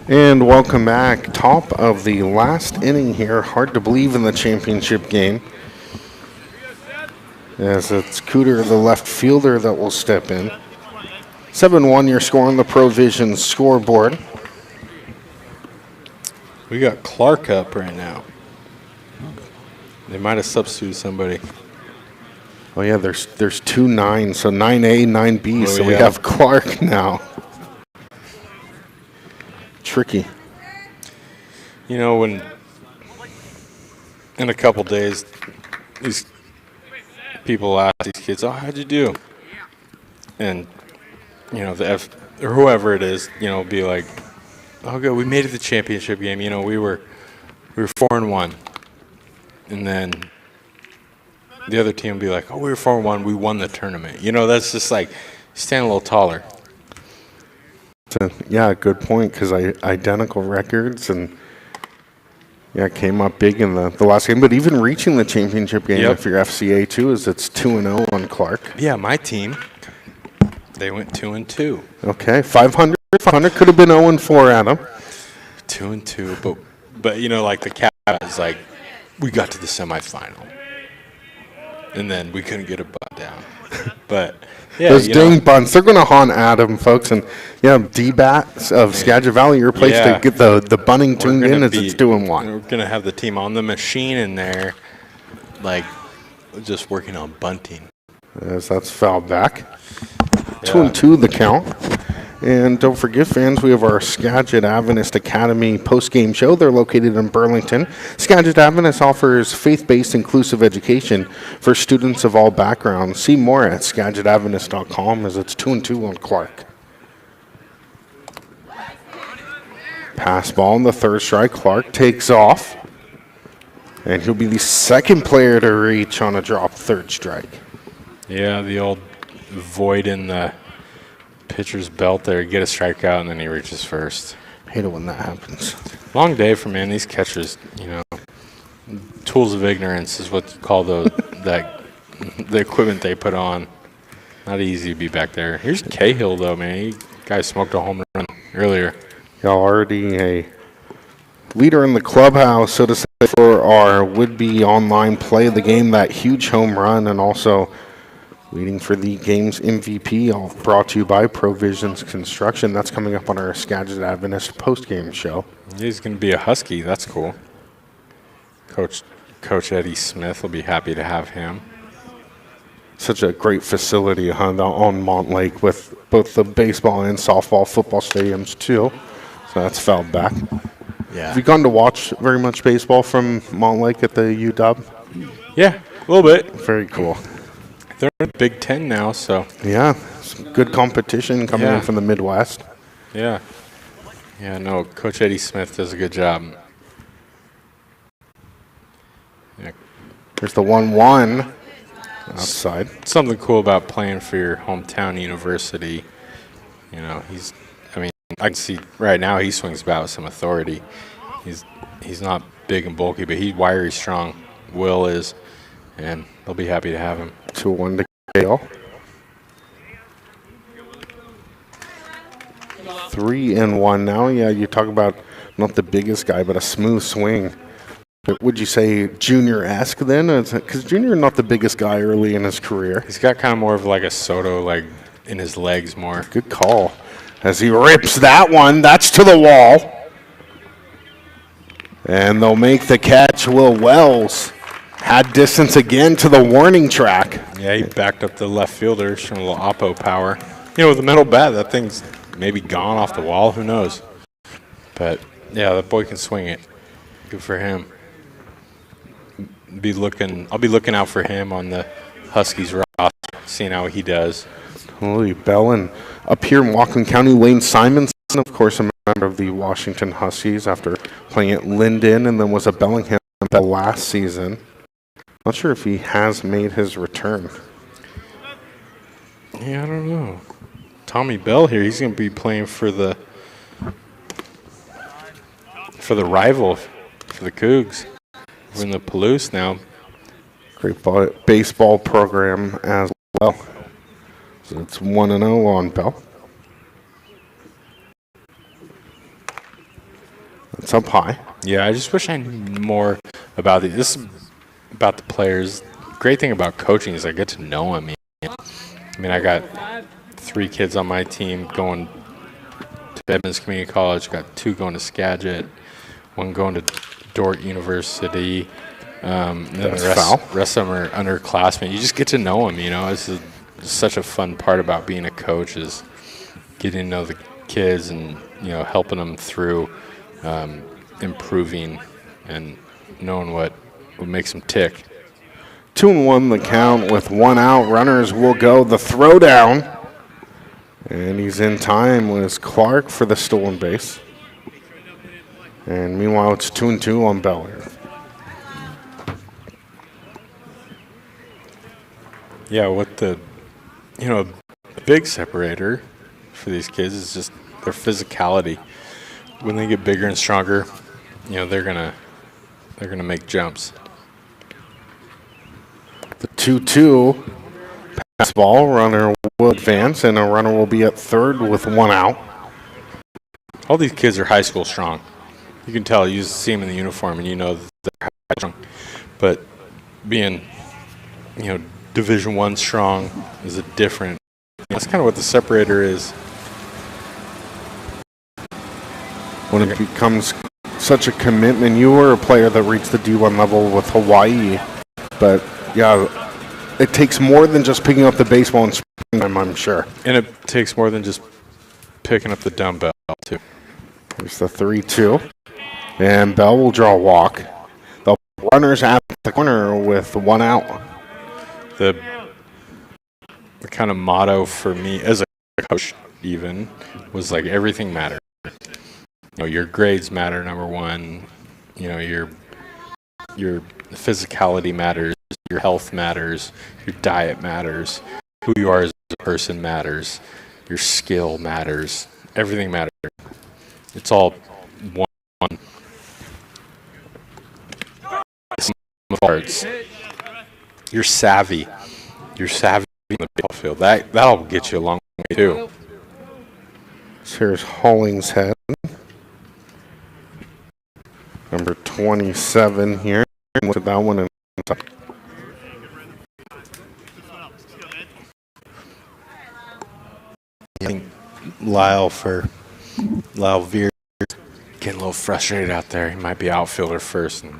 And welcome back. Top of the last inning here. Hard to believe in the championship game, as it's Cooter, the left fielder, that will step in. 7-1 your score on the Provision scoreboard. We got Clark up right now. They might have substituted somebody. Oh yeah, there's 2 9s, so 9A, 9B. Oh, So we yeah. have Clark now. Tricky. You know, when in a couple days, these people ask these kids, "Oh, how'd you do?" And you know, the F or whoever it is, you know, be like, "Oh, good, we made it to the championship game. You know, we were 4-1," and then the other team will be like, "Oh, we were 4-1. We won the tournament." You know, that's just like stand a little taller. Yeah, good point, because identical records, and yeah, came up big in the last game. But even reaching the championship game, Yep. if you're FCA too, is it's 2-0 on Clark. Yeah, my team, they went 2-2. Okay, 500 could have been 0-4, Adam. 2-2, but you know, like the Cat is like, we got to the semifinal, and then we couldn't get a butt down. But yeah, Those you dang know, bunts, they're going to haunt Adam, folks. And yeah, D-Bats of Skagit Valley, your place Yeah. to get the bunning we're tuned gonna in as be- it's doing one. We're gonna have the team on the machine in there, like just working on bunting. As that's fouled back. 2-2 the count. And don't forget, fans, we have our Skagit Adventist Academy post-game show. They're located in Burlington. Skagit Adventist offers faith-based inclusive education for students of all backgrounds. See more at skagitadventist.com, as it's 2-2 on Clark. Pass ball on the third strike. Clark takes off. And he'll be the second player to reach on a drop third strike. Yeah, the old void in the pitcher's belt there. Get a strikeout, and then he reaches first. Hate it when that happens. Long day for man. These catchers, you know, tools of ignorance is what you call the equipment they put on. Not easy to be back there. Here's Cahill though, man. He guy smoked a home run earlier. Y'all already a leader in the clubhouse, so to say, for our would-be online play of the game. That huge home run, and also leading for the game's MVP, all brought to you by Provisions Construction. That's coming up on our Skagit Adventist post-game show. He's going to be a Husky. That's cool. Coach Eddie Smith will be happy to have him. Such a great facility on Montlake, with both the baseball and softball, football stadiums too. So that's fouled back. Yeah. Have you gone to watch very much baseball from Montlake at the UW? Yeah, a little bit. Very cool. They're in the Big Ten now, so. Yeah, some good competition coming in Yeah. from the Midwest. Yeah. Yeah, no, Coach Eddie Smith does a good job. Yeah. There's the 1-1 outside. Something cool about playing for your hometown university. You know, I can see right now he swings about with some authority. He's not big and bulky, but he's wiry, strong. Will is, and they'll be happy to have him. 2-1 to Kale. 3-1 now. Yeah, you talk about not the biggest guy, but a smooth swing. But would you say junior-esque then? Because Junior not the biggest guy early in his career. He's got kind of more of like a Soto, like in his legs more. Good call. As he rips that one, that's to the wall. And they'll make the catch. Will Wells had distance again to the warning track. Yeah, he backed up the left fielder, showing a little oppo power. You know, with the metal bat, that thing's maybe gone off the wall. Who knows? But yeah, that boy can swing it. Good for him. I'll be looking out for him on the Huskies roster, seeing how he does. Holy Bell, and up here in Whatcom County, Wayne Simonson, of course, a member of the Washington Huskies after playing at Linden, and then was a Bellingham last season. Not sure if he has made his return. Yeah, I don't know. Tommy Bell here, he's going to be playing for the rival, for the Cougs. We're in the Palouse now. Great baseball program as well. So it's 1-0 on Bell. It's up high. Yeah, I just wish I knew more about the. This is about the players. Great thing about coaching is I get to know them. I mean, I got 3 kids on my team going to Edmonds Community College. Got 2 going to Skagit, 1 going to Dordt University. And then That's the rest, foul. rest of them are underclassmen. You just get to know them. It's such a fun part about being a coach is getting to know the kids and helping them through improving and knowing what makes them tick. 2-1 the count with 1 out. Runners will go the throwdown. And he's in time with Clark for the stolen base. And meanwhile, it's 2-2 on Bell here. Yeah, what the big separator for these kids is just their physicality. When they get bigger and stronger, they're gonna make jumps. The 2-2 pass ball. Runner will advance, and a runner will be at third with 1 out. All these kids are high school strong. You can tell. You just see them in the uniform, and that they're high strong. But being, Division I strong is a different. That's kind of what the separator is. When it becomes such a commitment, you were a player that reached the D1 level with Hawaii, but yeah, it takes more than just picking up the baseball in springtime, I'm sure. And it takes more than just picking up the dumbbell, too. There's the 3-2. And Bell will draw a walk. The runners at the corner with 1 out. The kind of motto for me as a coach even was like everything matters. Your grades matter, number one. Your physicality matters. Your health matters. Your diet matters. Who you are as a person matters. Your skill matters. Everything matters. It's all one. Parts. You're savvy. You're savvy in the baseball field. That'll get you a long way too. So here's Hollingshead, number 27 here. Look at that one. I think Lyle Veer getting a little frustrated out there. He might be outfielder first, and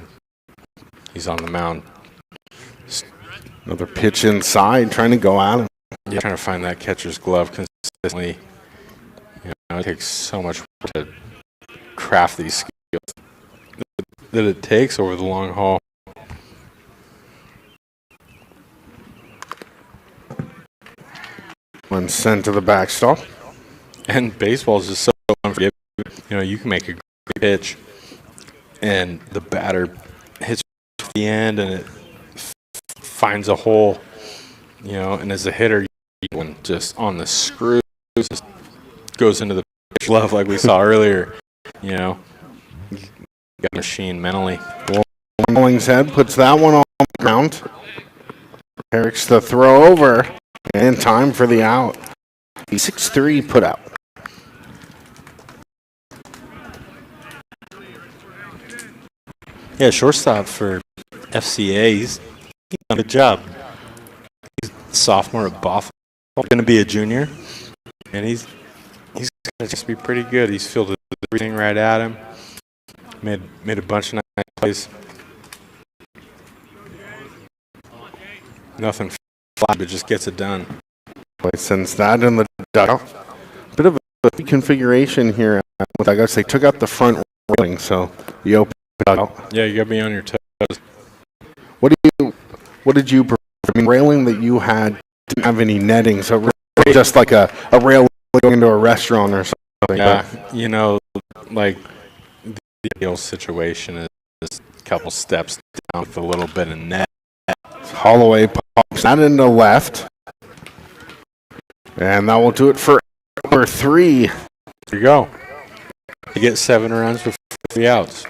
he's on the mound. Another pitch inside, trying to go at him. Yeah, trying to find that catcher's glove consistently. It takes so much to craft these skills that it takes over the long haul. One sent to the backstop. And baseball is just so unforgiving. You can make a great pitch, and the batter hits the end, and it finds a hole. And as a hitter, one just on the screw, just goes into the glove like we saw earlier. Got a machine mentally. Hollingshead puts that one on the ground. Eric's the throw over, and time for the out. The 6-3 put out. Yeah, shortstop for FCA. He's done a good job. He's a sophomore at Buffalo. Going to be a junior, and he's going to just be pretty good. He's fielded everything right at him. Made a bunch of nice plays. Nothing fly, but just gets it done. Sends that in the dugout. Bit of a configuration here. I guess they took out the front railing, so the open dugout. Yeah, you got to be on your toes. What did you prefer? I mean, railing that you had didn't have any netting, so really just like a rail going into a restaurant or something. Yeah, like the ideal situation is a couple steps down with a little bit of net. Holloway pops that into left. And that will do it for number 3. There you go. You get 7 runs with 3 outs.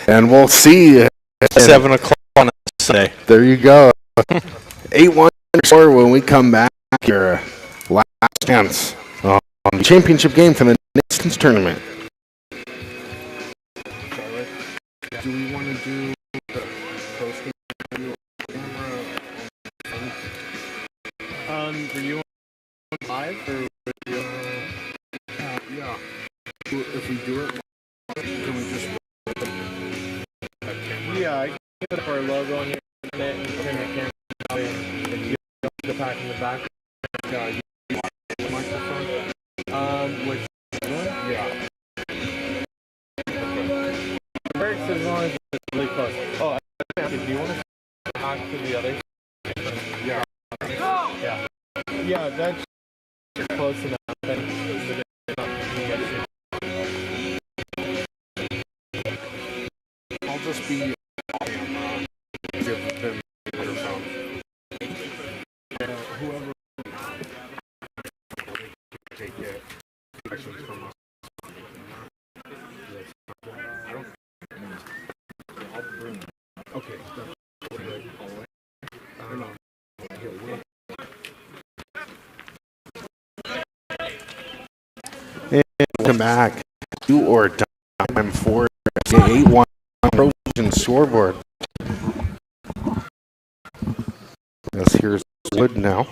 And we'll see. 7 o'clock on a Sunday. There you go. 8-1 score when we come back. Your last chance on the championship game for the Nations tournament. Do we want to do the posting camera? Were you on live or were you? Yeah. If we do it, can we just? Yeah, I can put our logo on here and turn our camera and you the pack in the back. Microphone? Which one? Yeah. Works as long as it's really close. Oh, do you want to talk to the other? Yeah. Yeah. Yeah, that's close enough. I'll just be give them microphone. Whoever take it questions from us. Okay. I don't know. And welcome back. Do or die. I'm for 8-1 Provision scoreboard. Yes, here's Wood now.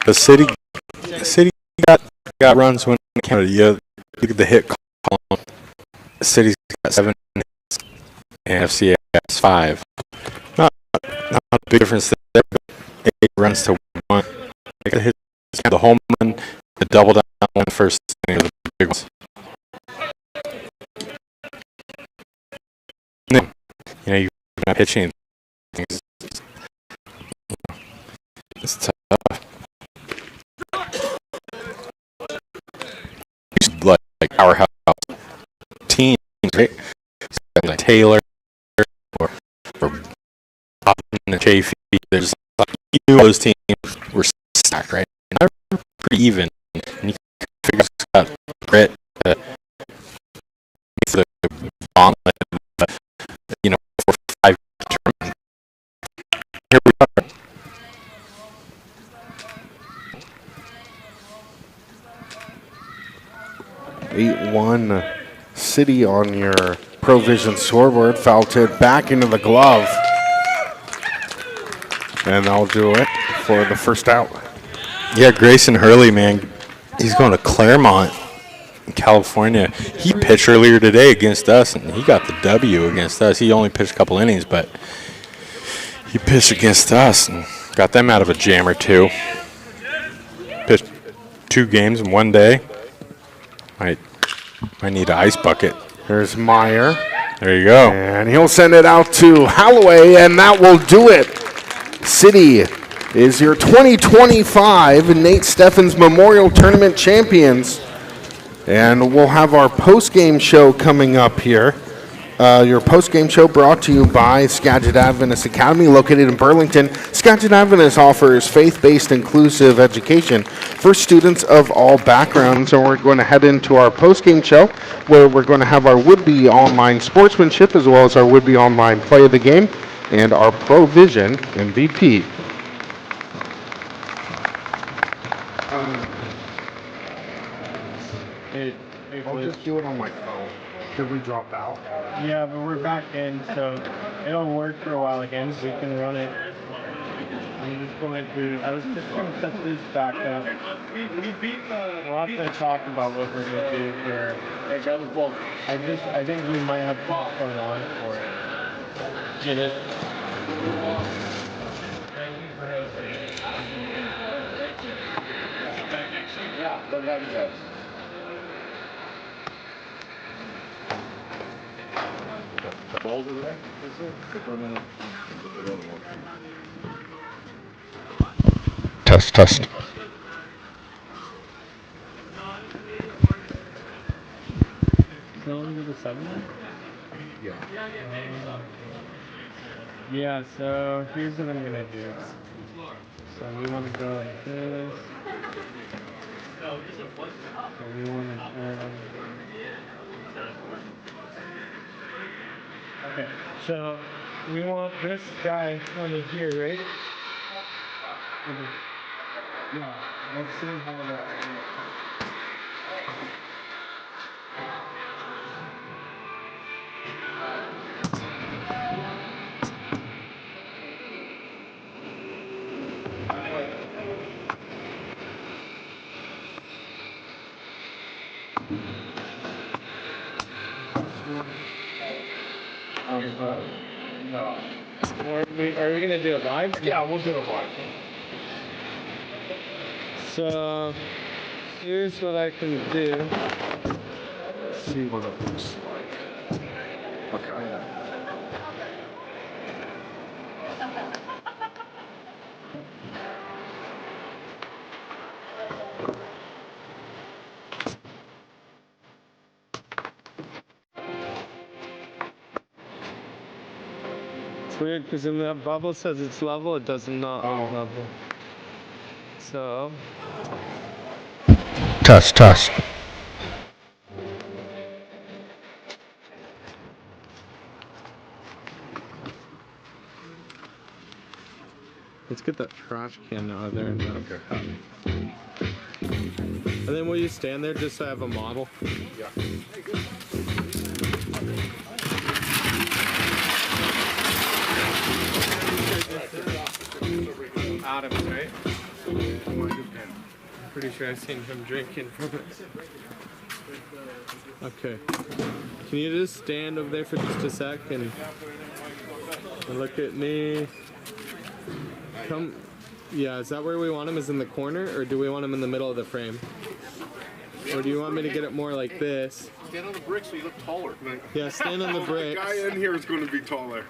The city got runs when it counted. You look at the hit column. The city's got 7 hits, and FCA has 5. Not a big difference there, but 8 runs to 1. They got the hits, the home run, the double down one first inning of the big ones. And then, you're not pitching things. It's tough. Like powerhouse teams, right? Like Taylor or Hoffman and Chafee. There's like those teams were stacked, right? And they're pretty even. And you can figure out Brett, the gauntlet, 4 or 5 tournament. Here we are. 8-1 City on your Provision scoreboard. Foul tip back into the glove. And I'll do it for the first out. Yeah, Grayson Hurley, man, he's going to Claremont, California. He pitched earlier today against us, and he got the W against us. He only pitched a couple innings, but he pitched against us and got them out of a jam or two. Pitched 2 games in 1 day. Might need an ice bucket. There's Meyer. There you go. And he'll send it out to Holloway, and that will do it. City is your 2025 Nate Steffans Memorial Tournament champions. And we'll have our post-game show coming up here. Your post-game show brought to you by Skagit Adventist Academy, located in Burlington. Skagit Adventist offers faith-based inclusive education for students of all backgrounds. And we're going to head into our post-game show, where we're going to have our would-be online sportsmanship, as well as our would-be online play of the game, and our Provision MVP. I'll just do it on my phone. Did we drop out? Yeah, but we're back in, so it'll work for a while again. We can run it. I'm just going through. I was just going to set this back up. We beat the. We'll have to talk about what we're going to do for. Well, I think we might have going on for it. Get it. Yeah, but that is it. Balls over there? Test. So only the 7? Yeah, so here's what I'm gonna do. So we want to go like this. So we want to okay, so we want this guy under here, right? Yeah, let's see how that works. No. Or are we gonna do it live? Yeah, we'll do it live. So here's what I can do. Let's see what it looks like. Okay. It's weird because when that bubble says it's level, it does not level. So. Test. Let's get that trash can out of there. And then will you stand there just so I have a model? Yeah. Adam's, right? I'm pretty sure I've seen him drinking from it. Okay. Can you just stand over there for just a sec and look at me? Come. Yeah, is that where we want him? Is in the corner, or do we want him in the middle of the frame? Or do you want me to get it more like this? Stand on the brick so you look taller. Yeah, stand on the bricks. The guy in here is going to be taller.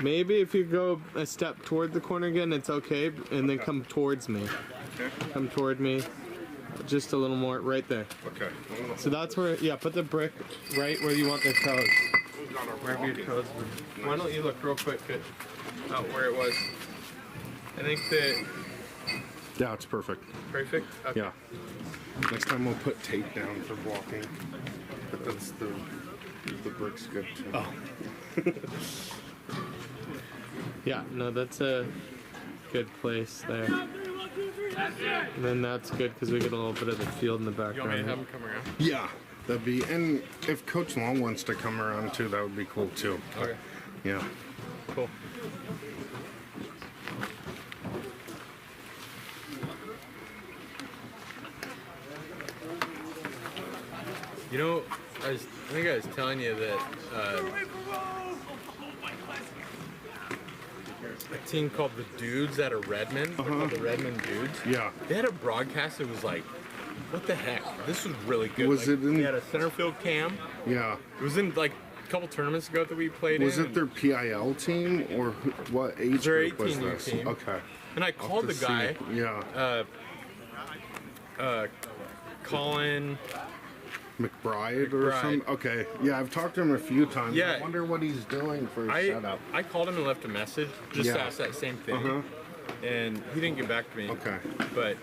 Maybe if you go a step toward the corner again, it's okay, and then come towards me. Okay. Come toward me. Just a little more, right there. Okay. So that's where, yeah, put the brick right where you want the toes. Wherever your toes were. Why don't you look real quick at where it was? I think that... Yeah, it's perfect. Perfect? Okay. Yeah. Next time we'll put tape down for blocking. But that's the brick's good too. Oh. Yeah, no, that's a good place there. And then that's good because we get a little bit of the field in the background. You want me to have him come around? Yeah, that'd be, and if Coach Long wants to come around too, that would be cool too. Okay. Yeah. Cool. You know, I think I was telling you that a team called the Dudes out of Redmond, they're called the Redmond Dudes. Yeah. They had a broadcast that was like, what the heck? This was really good. Was like, it in- They had a center field cam. Yeah. It was in like a couple tournaments ago that we played Was in. it their PIL team or what age Their group was 18U this? team. Okay. And I called the guy, Yeah. Colin. McBride or McBride. something? Okay. Yeah, I've talked to him a few times. Yeah. I wonder what he's doing for his setup. I called him and left a message just to Yeah. ask that same thing. Uh-huh. And he didn't get back to me. Okay. But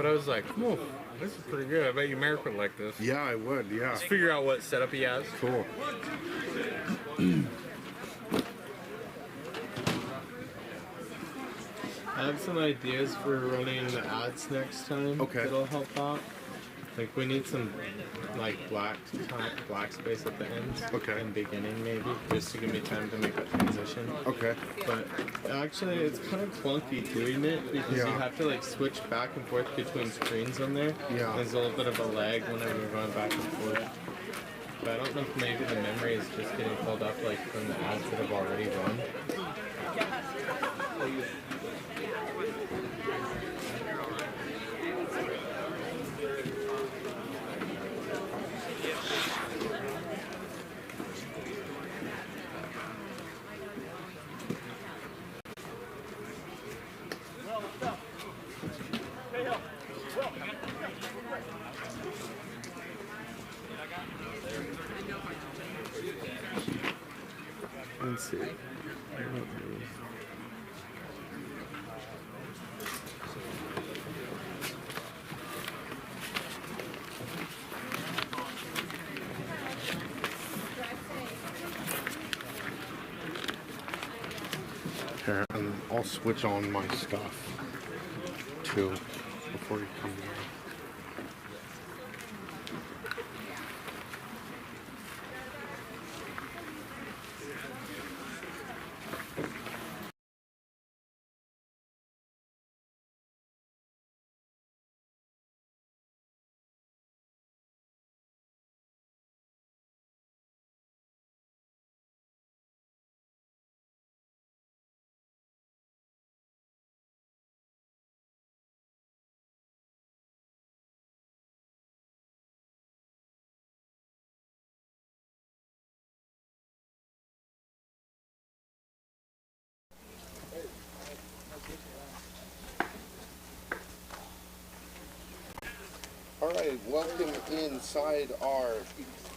I was like, cool, this is pretty good. I bet you Merrick would like this. Yeah, I would. Yeah. Let's figure out what setup he has. Cool. I have some ideas for running the ads next time. Okay. That'll help out. Like we need some like black space at the end. Okay. And beginning maybe, just to give me time to make a transition. Okay. But actually, it's kind of clunky doing it because you Yeah. have to like switch back and forth between screens on there. Yeah. There's a little bit of a lag whenever you're going back and forth. But I don't know if maybe the memory is just getting pulled up like from the ads that have already run. Let's see. Here, and I'll switch on my stuff too before you come in. welcome inside our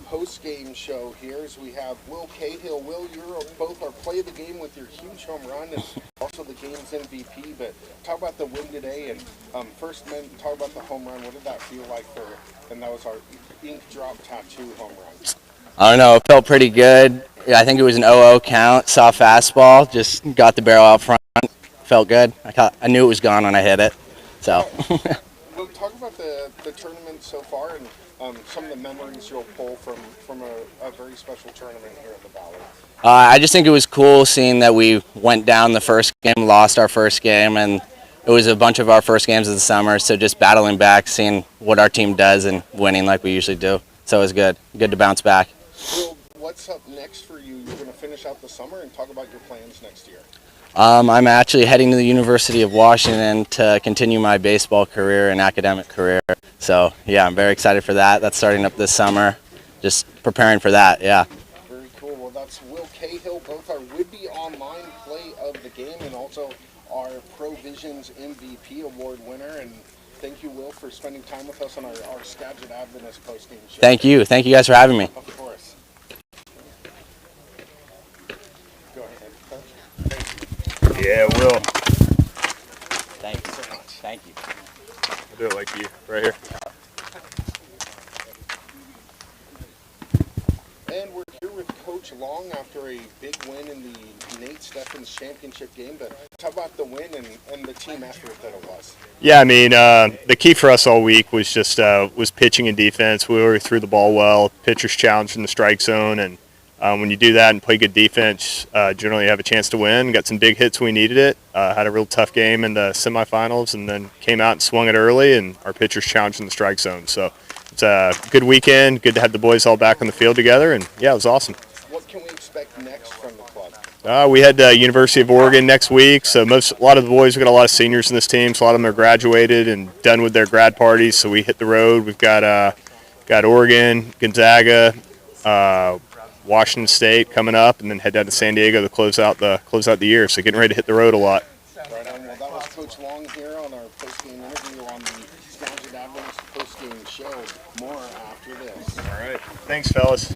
post-game show here as we have Will Cahill. Will, you're both our play of the game with your huge home run and also the game's MVP. But talk about the win today, and first, men, talk about the home run. What did that feel like for? And that was our ink drop tattoo home run. I don't know. It felt pretty good. I think it was an 0-0 count. Saw fastball. Just got the barrel out front. Felt good. I knew it was gone when I hit it. So. Well, talk about the tournament so far and some of the memories you'll pull from a very special tournament here at the Valley. I just think it was cool seeing that we went down the first game, lost our first game, and it was a bunch of our first games of the summer. So just battling back, seeing what our team does and winning like we usually do. So it was good. Good to bounce back. Will, what's up next for you? You're going to finish out the summer and talk about your plans next year. I'm actually heading to the University of Washington to continue my baseball career and academic career. So, yeah, I'm very excited for that. That's starting up this summer. Just preparing for that, yeah. Very cool. Well, that's Will Cahill, both our would-be online play of the game and also our Provisions MVP award winner. And thank you, Will, for spending time with us on our Skagit Adventist postgame show. Thank you. Thank you guys for having me. Of course. Go ahead, Coach. Yeah, Will. Thank you so much. Thank you. I'll do it like you, right here. And we're here with Coach Long after a big win in the Nate Steffans championship game. But talk about the win and the team effort that it was. Yeah, I mean, the key for us all week was just was pitching and defense. We already threw the ball well. Pitchers challenged in the strike zone, and when you do that and play good defense, generally you have a chance to win. Got some big hits when we needed it. Had a real tough game in the semifinals, and then came out and swung it early, and our pitchers challenged in the strike zone. So it's a good weekend. Good to have the boys all back on the field together, and yeah, it was awesome. What can we expect next from the club? We had University of Oregon next week, so a lot of the boys, we got a lot of seniors in this team, so a lot of them are graduated and done with their grad parties. So we hit the road. We've got Oregon, Gonzaga, Washington State coming up, and then head down to San Diego to close out the year. So getting ready to hit the road a lot. Right on. Well, that was Coach Long here on our post-game interview on the Skagit Adventist post-game show. More after this. All right. Thanks, fellas.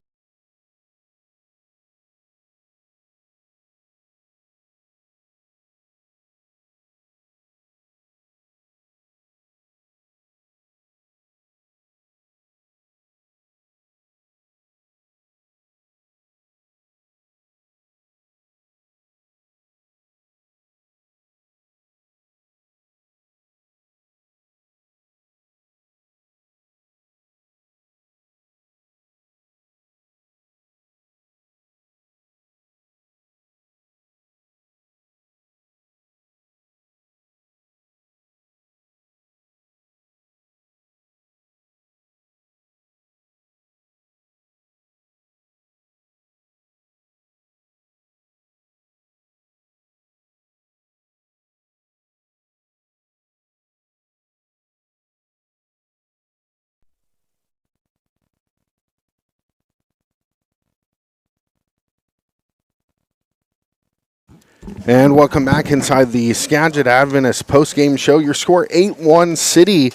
And welcome back inside the Skagit Adventist post-game show. Your score 8-1 City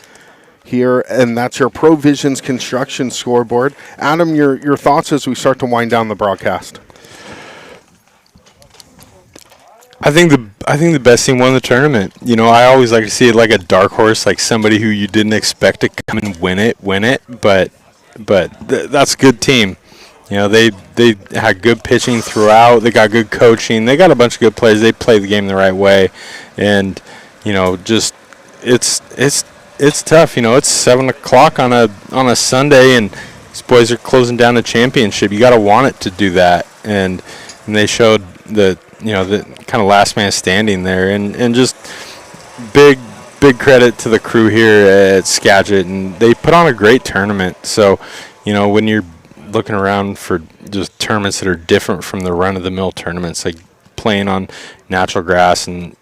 here, and that's your Provisions construction scoreboard. Adam, your thoughts as we start to wind down the broadcast. I think the best team won the tournament. You know, I always like to see it like a dark horse, like somebody who you didn't expect to come and win it. But that's a good team. You know, they had good pitching throughout. They got good coaching. They got a bunch of good players. They play the game the right way, and you know, just it's tough. You know, it's 7 o'clock on a Sunday, and these boys are closing down a championship. You got to want it to do that, and they showed the kind of last man standing there, and just big credit to the crew here at Skagit, and they put on a great tournament. So, you know, when you're looking around for just tournaments that are different from the run-of-the-mill tournaments, like playing on natural grass and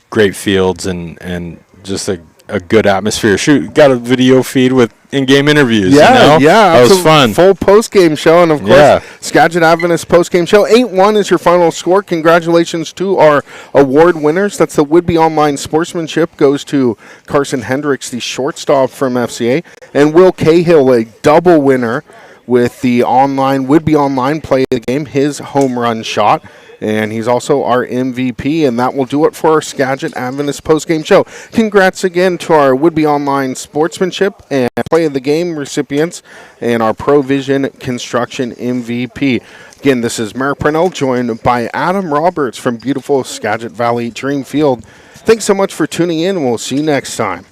great fields and just a good atmosphere. Shoot, got a video feed with in-game interviews. Yeah, you know? yeah. That was absolute fun. Full post-game show, and of course, Yeah. Skagit Adventist post-game show. 8-1 is your final score. Congratulations to our award winners. That's the Woodby Online Sportsmanship goes to Carson Hendricks, the shortstop from FCA, and Will Cahill, a double winner with the Woodby Online play of the game, his home run shot. And he's also our MVP, and that will do it for our Skagit Adventist postgame show. Congrats again to our Woodby Online Sportsmanship and Play of the Game recipients and our Provision Construction MVP. Again, this is Merrick Purnell, joined by Adam Roberts from beautiful Skagit Valley Dreamfield. Thanks so much for tuning in, and we'll see you next time.